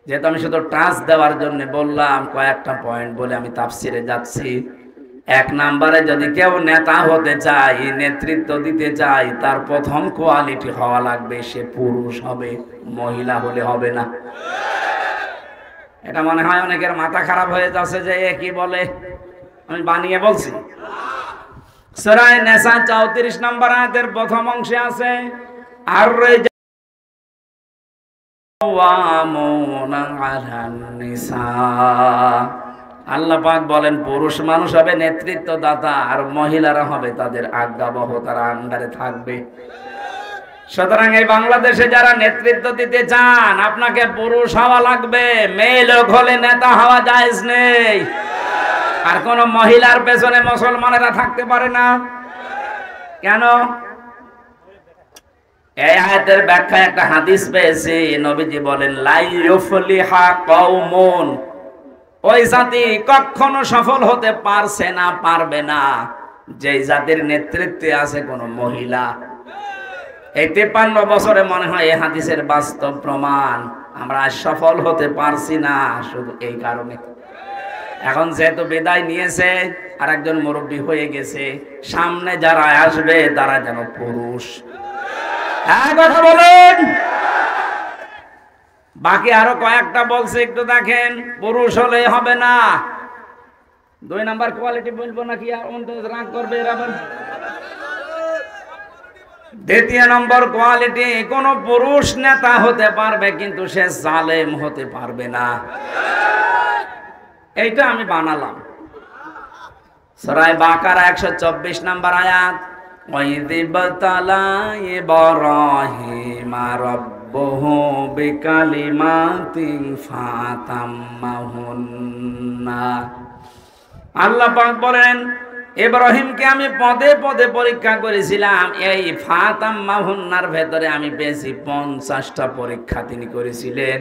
যেহেতু আমি শুধু টাচ দেওয়ার জন্য বললাম, কয়েকটা পয়েন্ট বলে আমি তাফসিরে যাচ্ছি। 1 নম্বরে যদি কেউ নেতা হতে চায়, নেতৃত্ব দিতে চায়, তার প্রথম কোয়ালিটি হওয়া লাগবে সে পুরুষ হবে, মহিলা হলে হবে না। এটা মনে হয় অনেকের মাথা খারাপ হয়ে যাচ্ছে যে এ কি বলে, আমি বানিয়ে বলছি। সূরা নিসা 34 নম্বর আয়াতের প্রথম অংশে আছে, আর আল্লাহ পাক বলেন পুরুষ মানুষ হবে নেতৃত্বদাতা, আর মহিলারা হবে তাদের আজ্ঞাবহ, তারা আন্ডারে থাকবে। সুতরাং এই বাংলাদেশে যারা নেতৃত্ব দিতে চান, আপনাকে পুরুষ হওয়া লাগবে। মেয়ে লোক হলে নেতা হওয়া জায়েজ নেই। আর কোন মহিলার পেছনে মুসলমানেরা থাকতে পারে না। কেন? এই আয়াতের ব্যাখ্যায় একটা হাদিস পেয়েছি, নবীজি বলেন লা ইউফলিহা কওমুন, ওই জাতি কখনো সফল হতে পারছে না, পারবে না, যে জাতির নেতৃত্বে আছে কোন মহিলা। এই 53 বছরে মনে হয় এই হাদিসের বাস্তব প্রমাণ। আমরা সফল হতে পারছি না শুধু এই কারণে। এখন যেহেতু বিদায় নিয়েছে আর একজন মুরব্বী হয়ে গেছে, সামনে যারা আসবে তারা যেন পুরুষ। হ্যাঁ কথা বলেন। বাকি আরো কয়েকটা বলছে, একটু দেখেন। পুরুষ হলে হবে না। 2 নাম্বার কোয়ালিটি বলবো নাকি রাগ করবে এরা? দ্বিতীয় নম্বর কোয়ালিটি, কোন পুরুষ নেতা হতে পারবে কিন্তু সে জালেম হতে পারবে না। এইটা আমি বানালাম। সূরা বাকারা 124 নম্বর আয়াত, ওয়াইযিবতালা ইব্রাহিমা রাব্বুহু বিকালিমাতিন ফাতাম্মাহুন্না। আল্লাহ পাক বলেন, ইব্রাহিমকে আমি পদে পদে পরীক্ষা করেছিলাম। এই ফাতাম্মাহুন্নার ভেতরে আমি পেয়েছি 50টা পরীক্ষা তিনি করেছিলেন।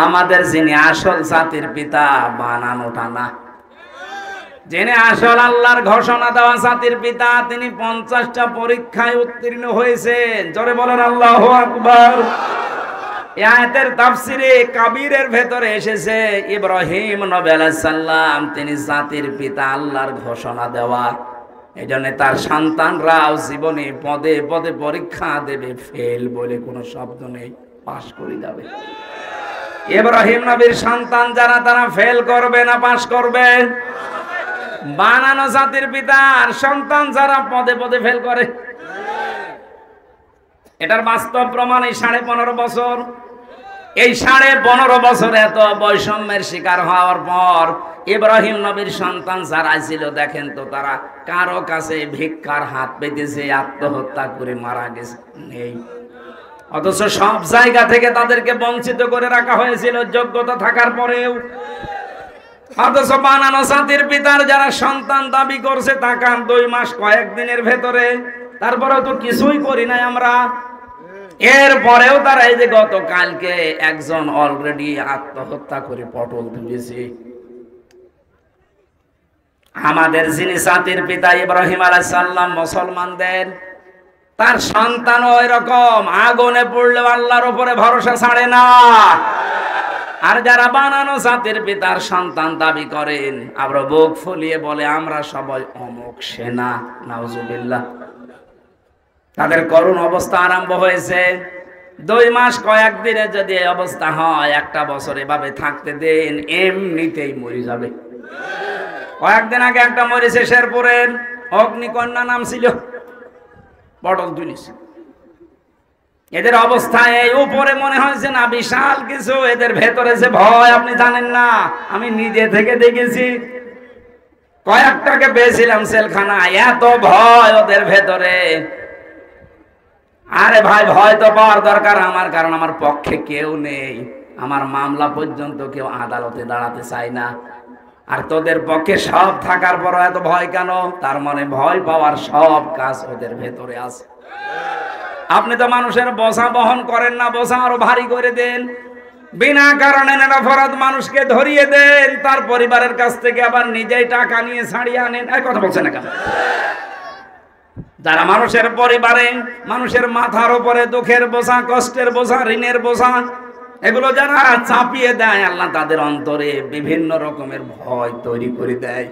আমাদের যিনি আসল জাতির পিতা, বানানোটা না, যিনি আসল আল্লাহর ঘোষণা দেওয়া জাতির পিতা, তিনি 50টা পরীক্ষায় উত্তীর্ণ হয়েছেন। জোরে বলেন আল্লাহু আকবার। এই আয়াতের তাফসিরে কাবীরের ভেতরে এসেছে, ইব্রাহিম নবী আলাইহিস সালাম তিনি জাতির পিতা, আল্লাহর ঘোষণা দেওয়া। এজন্য তার সন্তানরাও জীবনে পদে পদে পরীক্ষা দেবে, ফেল বলে কোনো শব্দ নেই, পাস করে যাবে। ইব্রাহিম নবীর সন্তান যারা, তারা ফেল করবে না পাস করবে? বানানো জাতির পিতার সন্তান যারা পদে পদে ফেল করে। এটার বাস্তব প্রমাণ এই 15.5 বছর। এই 15.5 বছর এত বৈষম্যের শিকার হওয়ার পর ইব্রাহিম নবীর সন্তান যারা ছিল, দেখেন তো তারা কারো কাছে ভিক্ষার হাত পেতেছে, আত্মহত্যা করে মারা গেছে নেই। অথচ সব জায়গা থেকে তাদেরকে বঞ্চিত করে রাখা হয়েছিল যোগ্যতা থাকার পরেও। অথচ বানানো জাতির পিতার যারা সন্তান দাবি করছে, তাকান 2 মাস কয়েকদিনের ভেতরে, তারপরেও তো কিছুই করি নাই আমরা। এরপরেও তারা এই যে গতকালকে একজন অলরেডি আত্মহত্যা করে পটল তুলেছে। আমাদের যিনি জাতির পিতা ইব্রাহিম আলাইহিস সালাম মুসলমানদের, তার সন্তানও এরকম আগুনে পড়লেও আল্লাহর উপরে ভরসা ছাড়ে না। আর যারা বানানো জাতির পিতার সন্তান দাবি করেন, আমরা বুক ফুলিয়ে বলে আমরা সবাই অমুক সেনা, নাউজুবিল্লাহ। তাদের করুণ অবস্থা আরম্ভ হয়েছে। 2 মাস কয়েকদিনে যদি এই অবস্থা হয়, 1টা বছর এভাবে থাকতে দেন, এমনিতেই মরে যাবে। কয়েকদিন আগে একটা মরেছে শেরপুরের, অগ্নিকন্যা নাম ছিল, পটল তুলিস। এদের অবস্থা এই উপরে মনে হয়েছে না বিশাল কিছু, এদের ভেতরে যে ভয় আপনি জানেন না। আমি নিজে থেকে দেখেছি, কয়েকটাকে পেয়েছিলাম সেলখানা, এত ভয় ওদের ভেতরে। আরে ভাই, ভয় তো পাওয়ার দরকার আমার, কারণ আমার পক্ষে কেউ নেই। আমার মামলা পর্যন্ত কেউ আদালতে দাঁড়াতে চায় না। আর তোদের পক্ষে সব থাকার পর এত ভয় কেন? তার মানে ভয় পাওয়ার সব কাজ ওদের ভেতরে আছে। আপনি তো মানুষের বোঝা বহন করেন না, বোঝা আরো ভারী করে দেন। বিনা কারণে নিরপরাধ মানুষকে ধরিয়ে দেন, তার পরিবারের কাছ থেকে আবার নিজেই টাকা নিয়ে ছাড়িয়ে আনেন। এই কথা বলছেন না কেন? যারা মানুষের পরিবারে, মানুষের মাথার উপরে দুঃখের বোঝা, কষ্টের বোঝা, ঋণের বোঝা, এগুলো যারা চাপিয়ে দেয়, আল্লাহ তাদের অন্তরে বিভিন্ন রকমের ভয় তৈরি করে দেয়।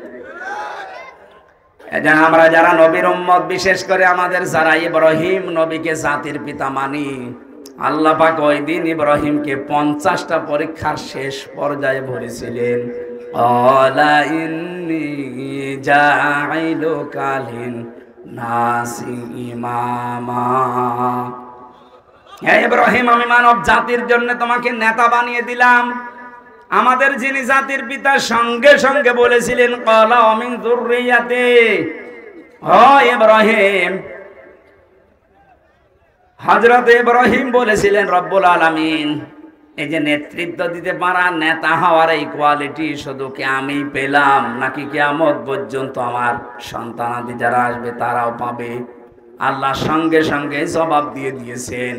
আমরা যারা নবীর উম্মত, বিশেষ করে আমাদের যারা ইব্রাহিম নবীকে জাতির পিতা মানি, আল্লাহ পাক ওই দিন ইব্রাহিমকে 50টা পরীক্ষার শেষ পর্যায়ে ভরেছিলেন। ক্বালা ইন্নী জাইলুকা লিন-নাসি ইমামা। হে ইব্রাহিম, আমি মানব জাতির জন্য তোমাকে নেতা বানিয়ে দিলাম। আমাদের যিনি জাতির পিতা সঙ্গে সঙ্গে বলেছিলেন, ক্বালা ওয়া মিন যুররিয়াতি। ও ইব্রাহিম, হযরত ইব্রাহিম বলেছিলেন, রব্বুল আলামিন, এই যে নেতৃত্ব দিতে পারা, নেতা হওয়ার এই কোয়ালিটি শুধু কি আমি পেলাম, নাকি কিয়ামত পর্যন্ত আমার সন্তানাদি যারা আসবে তারাও পাবে? আল্লাহ সঙ্গে সঙ্গে জবাব দিয়ে দিয়েছেন,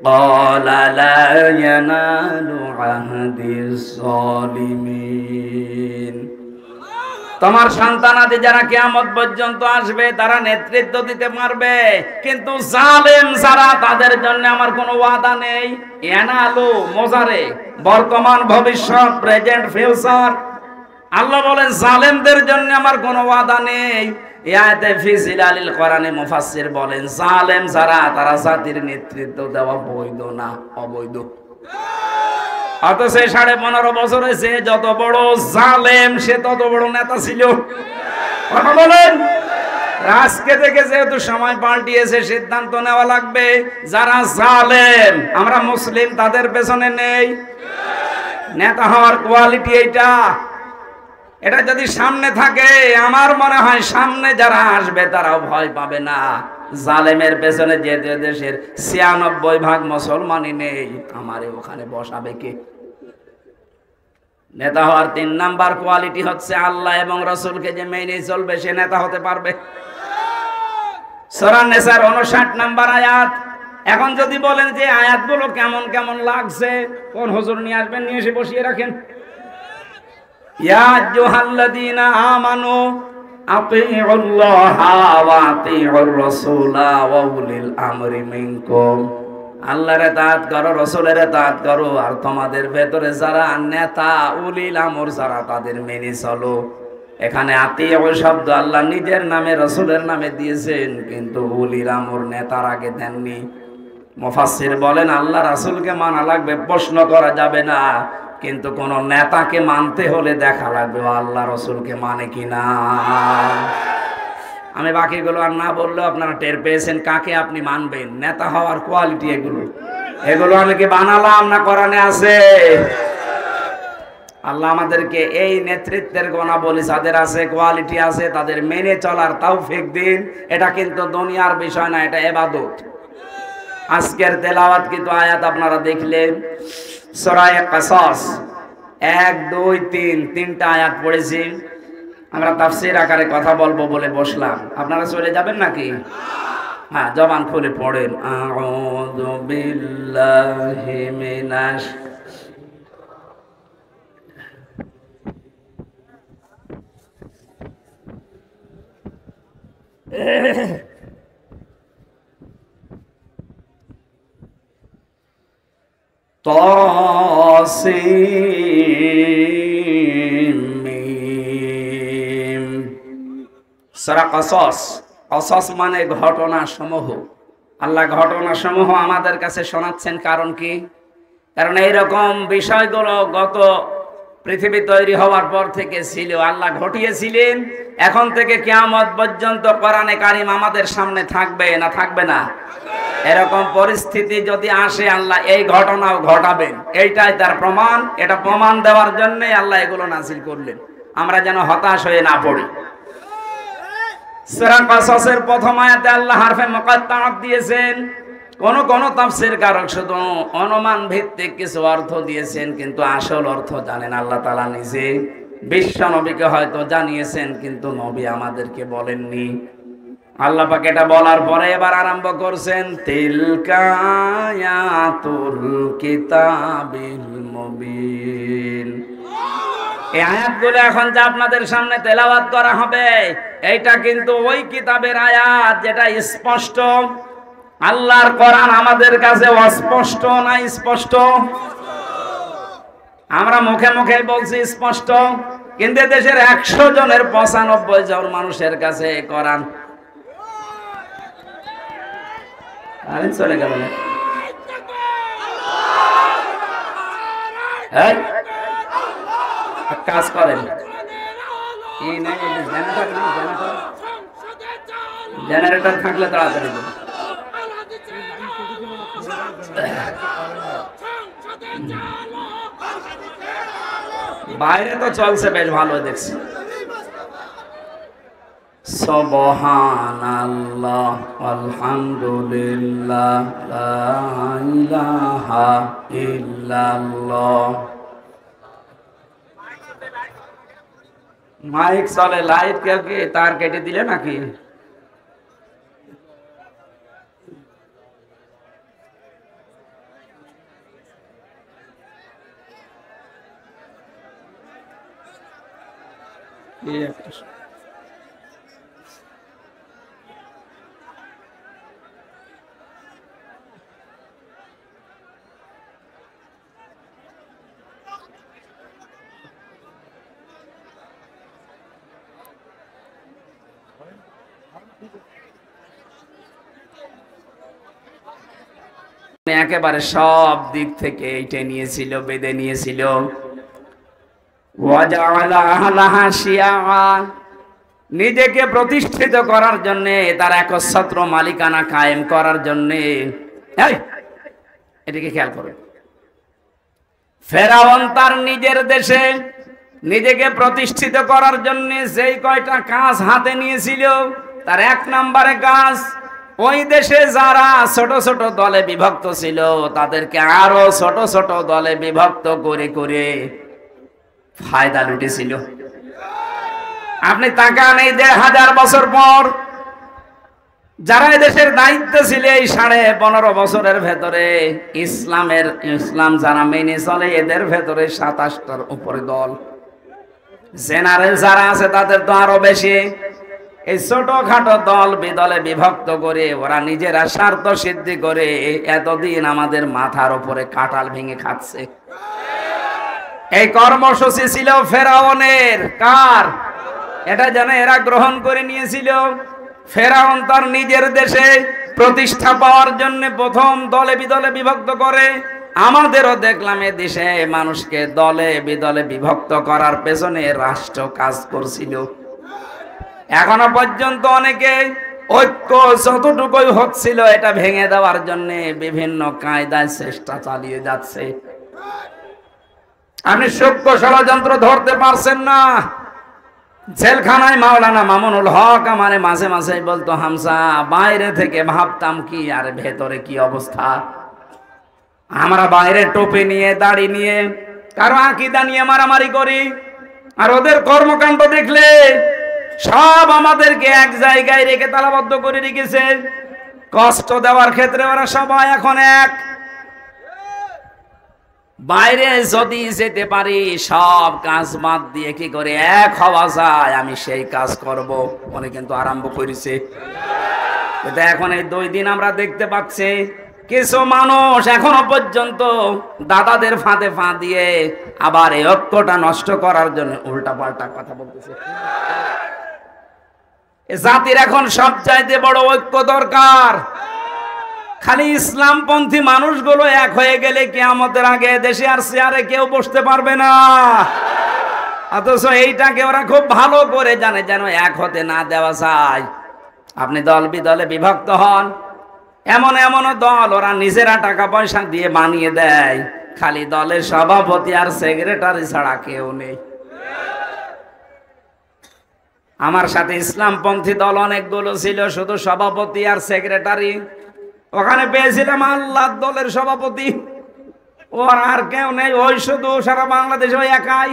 ক্বালা লা ইয়ানালু আহদিস যালিমিন। তোমার সন্তানাদি যারা কিয়ামত পর্যন্ত আসবে তারা নেতৃত্ব দিতে পারবে, কিন্তু জালেম যারা, তাদের জন্য আমার কোনো ওয়াদা নেই। ইয়ানালু মোজারে, বর্তমান ভবিষ্যৎ, প্রেজেন্ট ফিউচার। আল্লাহ বলেন জালেমদের জন্য আমার কোনো ওয়াদা নেই। এই আয়াতে ফি জিলালিল কোরআনে মুফাসসির বলেন জালেম যারা তারা জাতির নেতৃত্ব দেওয়া বৈধ না, অবৈধ। অথচ 15.5 বছর হয়েছে, যত বড় জালেম সে তত বড় নেতা ছিল। কথা বলেন। আজকে থেকে যেহেতু সময় পাল্টিয়েছে, সিদ্ধান্ত নেওয়া লাগবে যারা জালেম আমরা মুসলিম তাদের পেছনে নেই। নেতা হওয়ার কোয়ালিটি এইটা। এটা যদি সামনে থাকে, আমার মনে হয় সামনে যারা আসবে তারাও ভয় পাবে না। জালেমের পেছনে যে দেশের 96% মুসলমানই নেই, আমারে ওখানে বসাবে কে? নেতা হওয়ার 3 নাম্বার কোয়ালিটি হচ্ছে আল্লাহ এবং রাসূলকে যে মেনে চলবে সে নেতা হতে পারবে। সূরা নিসার 59 নাম্বার আয়াত। এখন যদি বলেন যে আয়াতগুলো কেমন কেমন লাগছে, কোন হুজুর নিয়ে আসবেন, নিয়ে এসে বসিয়ে রাখেন। ইয়া আইয়ুহাল্লাযীনা আমানু আতিউল্লাহা ওয়া আতিউর রাসূলা ওয়া উলিল আমরি মিনকুম। আল্লাহর ইতাআত করো, রাসূলের ইতাআত করো, আর তোমাদের ভেতরে যারা নেতা উলিল আমর যারা তাদের মেনে চলো। এখানে আতিউ শব্দ আল্লাহ নিজের নামে রাসূলের নামে দিয়েছেন, কিন্তু উলিল আমর নেতার আগে দেননি। মুফাসসির বলেন আল্লাহ রাসূলকে মানা লাগবে, প্রশ্ন করা যাবে না, কিন্তু কোন নেতাকে মানতে হলে দেখা লাগবে আল্লাহ রাসূলকে মানে কিনা। আমি বাকিগুলো আর না বললেও আপনারা টের পেয়েছেন কাকে আপনি মানবেন। নেতা হওয়ার কোয়ালিটি এগুলো আমি কি বানালাম না কোরআনে আছে? আল্লাহ আমাদেরকে এই নেতৃত্বের গুণাবলী যাদের আছে, কোয়ালিটি আছে, তাদের মেনে চলার তৌফিক দিন। এটা কিন্তু দুনিয়ার বিষয় না, এটা ইবাদত। আজকের তেলাওয়াত কিন্তু আয়াত আপনারা দেখলেন, সূরা কাসাস 1, 2, 3 তিনটা আয়াত পড়েছি। আমরা তাফসীর আকারে কথা বলবো বলে বসলাম, আপনারা চলে যাবেন নাকি? হ্যাঁ, জবান খুলে পড়েন। আউযু বিল্লাহি মিনাশ তাসিম। সূরা কাসাস, কাসাস মানে ঘটনা সমূহ। আল্লাহ ঘটনা সমূহ আমাদের কাছে শোনাচ্ছেন, কারণ কি? কারণ এইরকম বিষয়গুলো গত পৃথিবী তৈরি হওয়ার পর থেকে ছিল, আল্লাহ ঘটিয়েছিলেন। এখন থেকে কিয়ামত পর্যন্ত কোরআনে কারীম আমাদের সামনে থাকবে না থাকবে না? এরকম পরিস্থিতি যদি আসে আল্লাহ এই ঘটনাও ঘটাবেন, এইটাই তার প্রমাণ। এটা প্রমাণ দেওয়ার জন্য আল্লাহ এগুলো নাযিল করলেন, আমরা যেন হতাশ হয়ে না পড়ি। সূরা কাসাসের প্রথম আয়াতে আল্লাহ হারফে মুকাত্তাআত দিয়েছেন। কোন তাফসীরকারক শুধু অনুমান ভিত্তিক কিছু অর্থ দিয়েছেন, কিন্তু আসল অর্থ জানেন আল্লাহ তাআলা নিজে। বিশ্ব নবীকে হয়তো জানিয়েছেন, কিন্তু নবী আমাদেরকে বলেননি। আল্লাহ পাক এটা বলার পরে এবার আরম্ভ করছেন, তিলকা আয়াতুল কিতাবিল মুবিন। এই আয়াতগুলো এখন যা আপনাদের সামনে তেলাওয়াত করা হবে, এইটা কিন্তু ওই কিতাবের আয়াত যেটা স্পষ্ট। আল্লাহর কোরআন আমাদের কাছে অস্পষ্ট না স্পষ্ট? আমরা মুখে মুখে বলছি স্পষ্ট, কিন্তু দেশের 100 জনের 95 জন মানুষের কাছে কোরআন চলে গেল। কাজ করেন, জেনারেটর থাকলে তাড়াতাড়ি বাইরে তো চলছে বেশ ভালো দেখছি। সুবহানাল্লাহ আলহামদুলিল্লাহ লা ইলাহা ইল্লাল্লাহ। মাইক চলে, লাইট কেউ কি তার কেটে দিলে নাকি? একেবারে সব দিক থেকে এইটা নিয়েছিল, বেঁধে নিয়েছিল। নিজেকে প্রতিষ্ঠিত করার জন্য, তার একচ্ছত্র মালিকানা কায়েম করার জন্য। এদিকে খেয়াল করুন, ফেরাউন তার নিজের দেশে নিজেকে প্রতিষ্ঠিত করার জন্য যেই কয়টা কাজ হাতে নিয়েছিল, তার এক নম্বরে কাজ, ওই দেশে যারা ছোট ছোট দলে বিভক্ত ছিল তাদেরকে আরো ছোট ছোট দলে বিভক্ত করে করে ফায়দা লুটেছিল। আপনি তাকান, এই ১৫০০ বছর পর যারা দেশের দায়িত্ব ছিল, এই ১৫.৫ বছরের ভেতরে ইসলাম যারা মেনে চলে, এদের ভেতরে ২৭টার উপরে দল। জেনারেল যারা আছে তাদের তো আরো বেশি। এই ছোটখাটো দল বিদলে বিভক্ত করে ওরা নিজেরা স্বার্থ সিদ্ধি করে এতদিন আমাদের মাথার উপরে কাঁঠাল ভেঙে খাচ্ছে। এই কর্মসূচি ছিল ফেরাউনের। কার? এটা যেন এরা গ্রহণ করে নিয়েছিল। ফেরাউন তার নিজের দেশে প্রতিষ্ঠা পাওয়ার জন্য প্রথম দলে বিদলে বিভক্ত করে। আমাদেরও দেখলাম এ দেশে মানুষকে দলে বিদলে বিভক্ত করার পেছনে রাষ্ট্র কাজ করছিল। এখনো পর্যন্ত অনেকে ঐক্য যতটুকুই হচ্ছিল এটা ভেঙে দেওয়ার জন্য বিভিন্ন কায়দায় চেষ্টা চালিয়ে যাচ্ছে। আপনি সূক্ষ্ম ষড়যন্ত্র ধরতে পারছেন না। জেলখানায় মাওলানা মামুনুল হক আমারে মাঝে মাঝে বলতো, হামসা বাইরে থেকে ভাবতাম কি আর ভেতরে কি অবস্থা। আমরা বাইরে টোপি নিয়ে দাড়ি নিয়ে কারো আকীদা নিয়ে মারামারি করি, আর ওদের কর্মকাণ্ড দেখলে সব আমাদেরকে এক জায়গায় রেখে তালাবদ্ধ করে রেখেছে। কষ্ট দেওয়ার ক্ষেত্রে ওরা সবাই এখন এক। বাইরে যদি যেতে পারি সব কাজ বাদ দিয়ে কি করে এক হওয়া যায়, আমি সেই কাজ করব। উনি কিন্তু আরম্ভ করেছে। কিন্তু এখন এই 2 দিন আমরা দেখতে পাচ্ছি কিছু মানুষ এখনো পর্যন্ত দাদাদের ফাঁদে ফা দিয়ে আবার এই ঐক্যটা নষ্ট করার জন্য উল্টা পাল্টা কথা বলতেছে। জাতির এখন সব চাইতে বড় ঐক্য দরকার। খালি ইসলামপন্থী মানুষগুলো এক হয়ে গেলে কিয়ামতের আগে দেশে আর চেয়ারে কেউ বসতে পারবে না। অথচ এইটাকে ওরা খুব ভালো করে জানে, যেন এক হতে না দেওয়া যায়। আপনি দল বিদলে বিভক্ত হন, এমন এমন দল ওরা নিজেরা টাকা পয়সা দিয়ে বানিয়ে দেয়, খালি দলের সভাপতি আর সেক্রেটারি ছাড়া কেউ নেই। আমার সাথে ইসলামপন্থী দল অনেকগুলো ছিল, শুধু সভাপতি আর সেক্রেটারি। ওখানে পেয়েছিলাম আল্লাহর দলের সভাপতি, ওর আর কেউ নেই, ওই শুধু সারা বাংলাদেশে ওই একাই।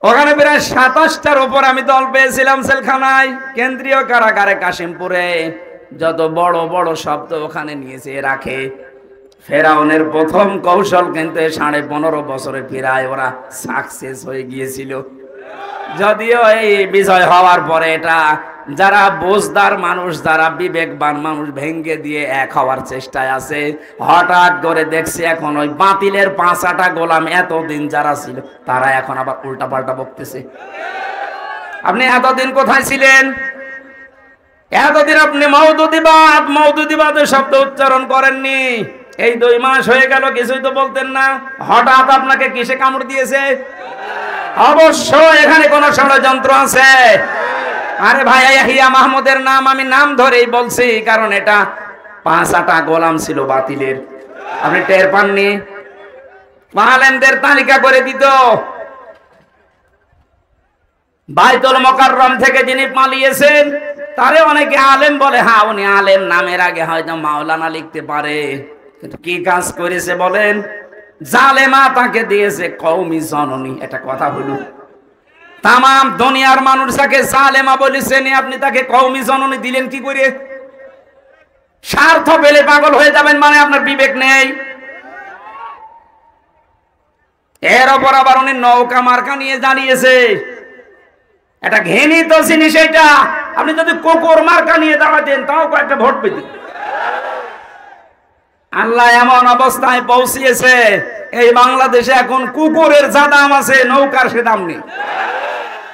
ওখানে প্রায় ২৭টার উপর আমি দল পেয়েছিলাম জেলখানায়, কেন্দ্রীয় কারাগারে কাশিমপুরে। যত বড় বড় শব্দ ওখানে নিয়েছে রাখে। ফেরাউনের প্রথম কৌশল কিন্তু 15.৫ বছরে প্রায় ওরা সাকসেস হয়ে গিয়েছিল। যদিও এই বিজয় হওয়ার পরে এটা যারা বোঝদার মানুষ, যারা বিবেকবান মানুষ ভেঙ্গে দিয়ে এক হওয়ার চেষ্টায় আছে। হঠাৎ করে দেখছি এখন ওই বাতিলের 5টা গোলাম এতদিন যারা ছিল তারা এখন আবার উল্টা পাল্টা বকতেছে। আপনি এতদিন কোথায় ছিলেন? এতদিন আপনি মওদুদিবাদের শব্দ উচ্চারণ করেননি। এই 2 মাস হয়ে গেল কিছুই তো বলতেন না। হঠাৎ আপনাকে কিসে কামড় দিয়েছে? অবশ্য এখানে কোন ষড়যন্ত্র আছে। আরে ভাই, ইয়াহিয়া মাহমুদের নাম আমি নাম ধরেই বলছি, কারণ এটা 5টা গোলাম ছিল বাতিলের। আপনি টের পাননি? আলেমদের তালিকা করে দিত। বাইতুল মুকাররম থেকে যিনি পালিয়েছেন তারে অনেকে আলেম বলে। হ্যাঁ, উনি আলেম, নামের আগে হয়তো মাওলানা লিখতে পারে, কিন্তু কি কাজ করেছে বলেন? জালেমা তাকে দিয়েছে কওমি জননী। এটা কথা হলো, তাম দুনিয়ার মানুষ তাকে জালেমা বলেছেন, আপনি তাকে কওমি জননী দিলেন কি করে? স্বার্থ পেলে পাগল হয়ে যাবেন মানে আপনার বিবেক নেই। এর ওপর আবার উনি নৌকা মার্কা নিয়ে দাঁড়িয়েছে। এটা ঘৃণিত জিনিস। এটা আপনি যদি কুকুর মার্কা নিয়ে দাঁড়াতেন তাও কয়েকটা ভোট পেতেন। আল্লাহ এমন অবস্থায় পৌঁছিয়েছে, এই বাংলাদেশে এখন কুকুরের যা দাম আছে নৌকার সে দাম নেই।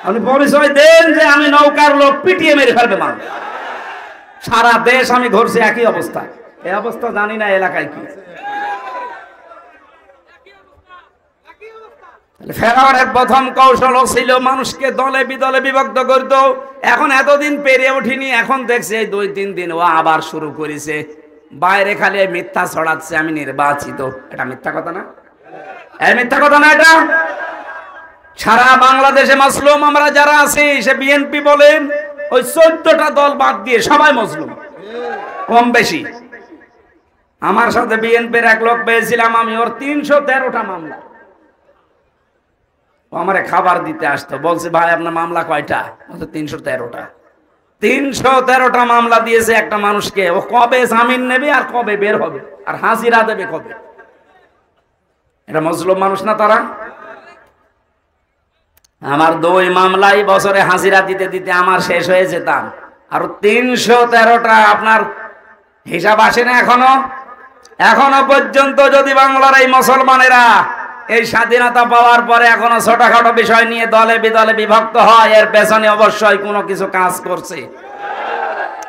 আপনি পরিচয় দেন যে আমি নৌকার লোক, পিটিয়ে মেরে ফেলবে মানুষ। সারা দেশ আমি ঘুরছি একই অবস্থা। এই অবস্থা জানি না এলাকায় কি। ফেরাউনের প্রথম কৌশল ছিল মানুষকে দলে বিদলে বিভক্ত করত। এখন এতদিন পেরে ওঠেনি, এখন দেখছে এই 2-3 দিন ও আবার শুরু করেছে। বাইরে খালি মিথ্যা ছড়াচ্ছে, আমি নির্বাচিত। এটা মিথ্যা কথা না? এই মিথ্যা কথা না এটা? সারা বাংলাদেশে মাসলুম আমরা যারা আছি, সে বিএনপি বলেন, ওই 14টা দল বাদ দিয়ে সবাই মাসলুম কম বেশি। আমার সাথে বিএনপির এক লোক পেয়েছিলাম আমি, ওর 313টা মামলা। ও আমারে খাবার দিতে আসতো, বলছে ভাই আপনার মামলা কয়টা? 313টা। 313টা মামলা দিয়েছে একটা মানুষকে। ও কবে জামিন নেবে আর কবে বের হবে আর হাজিরা দেবে কবে? এটা মজলুম মানুষ না তারা? আমার 2 মামলাই বছরে হাজিরা দিতে দিতে আমার শেষ হয়ে যেতাম। আর 313টা আপনার হিসাব আসে না এখনো পর্যন্ত। যদি বাংলার এই মুসলমানেরা এই স্বাধীনতা পাওয়ার পরে এখনো ছোটখাটো বিষয় নিয়ে দলে বিদলে বিভক্ত হয়, এর পেছনে অবশ্যই কোনো কিছু কাজ করছে।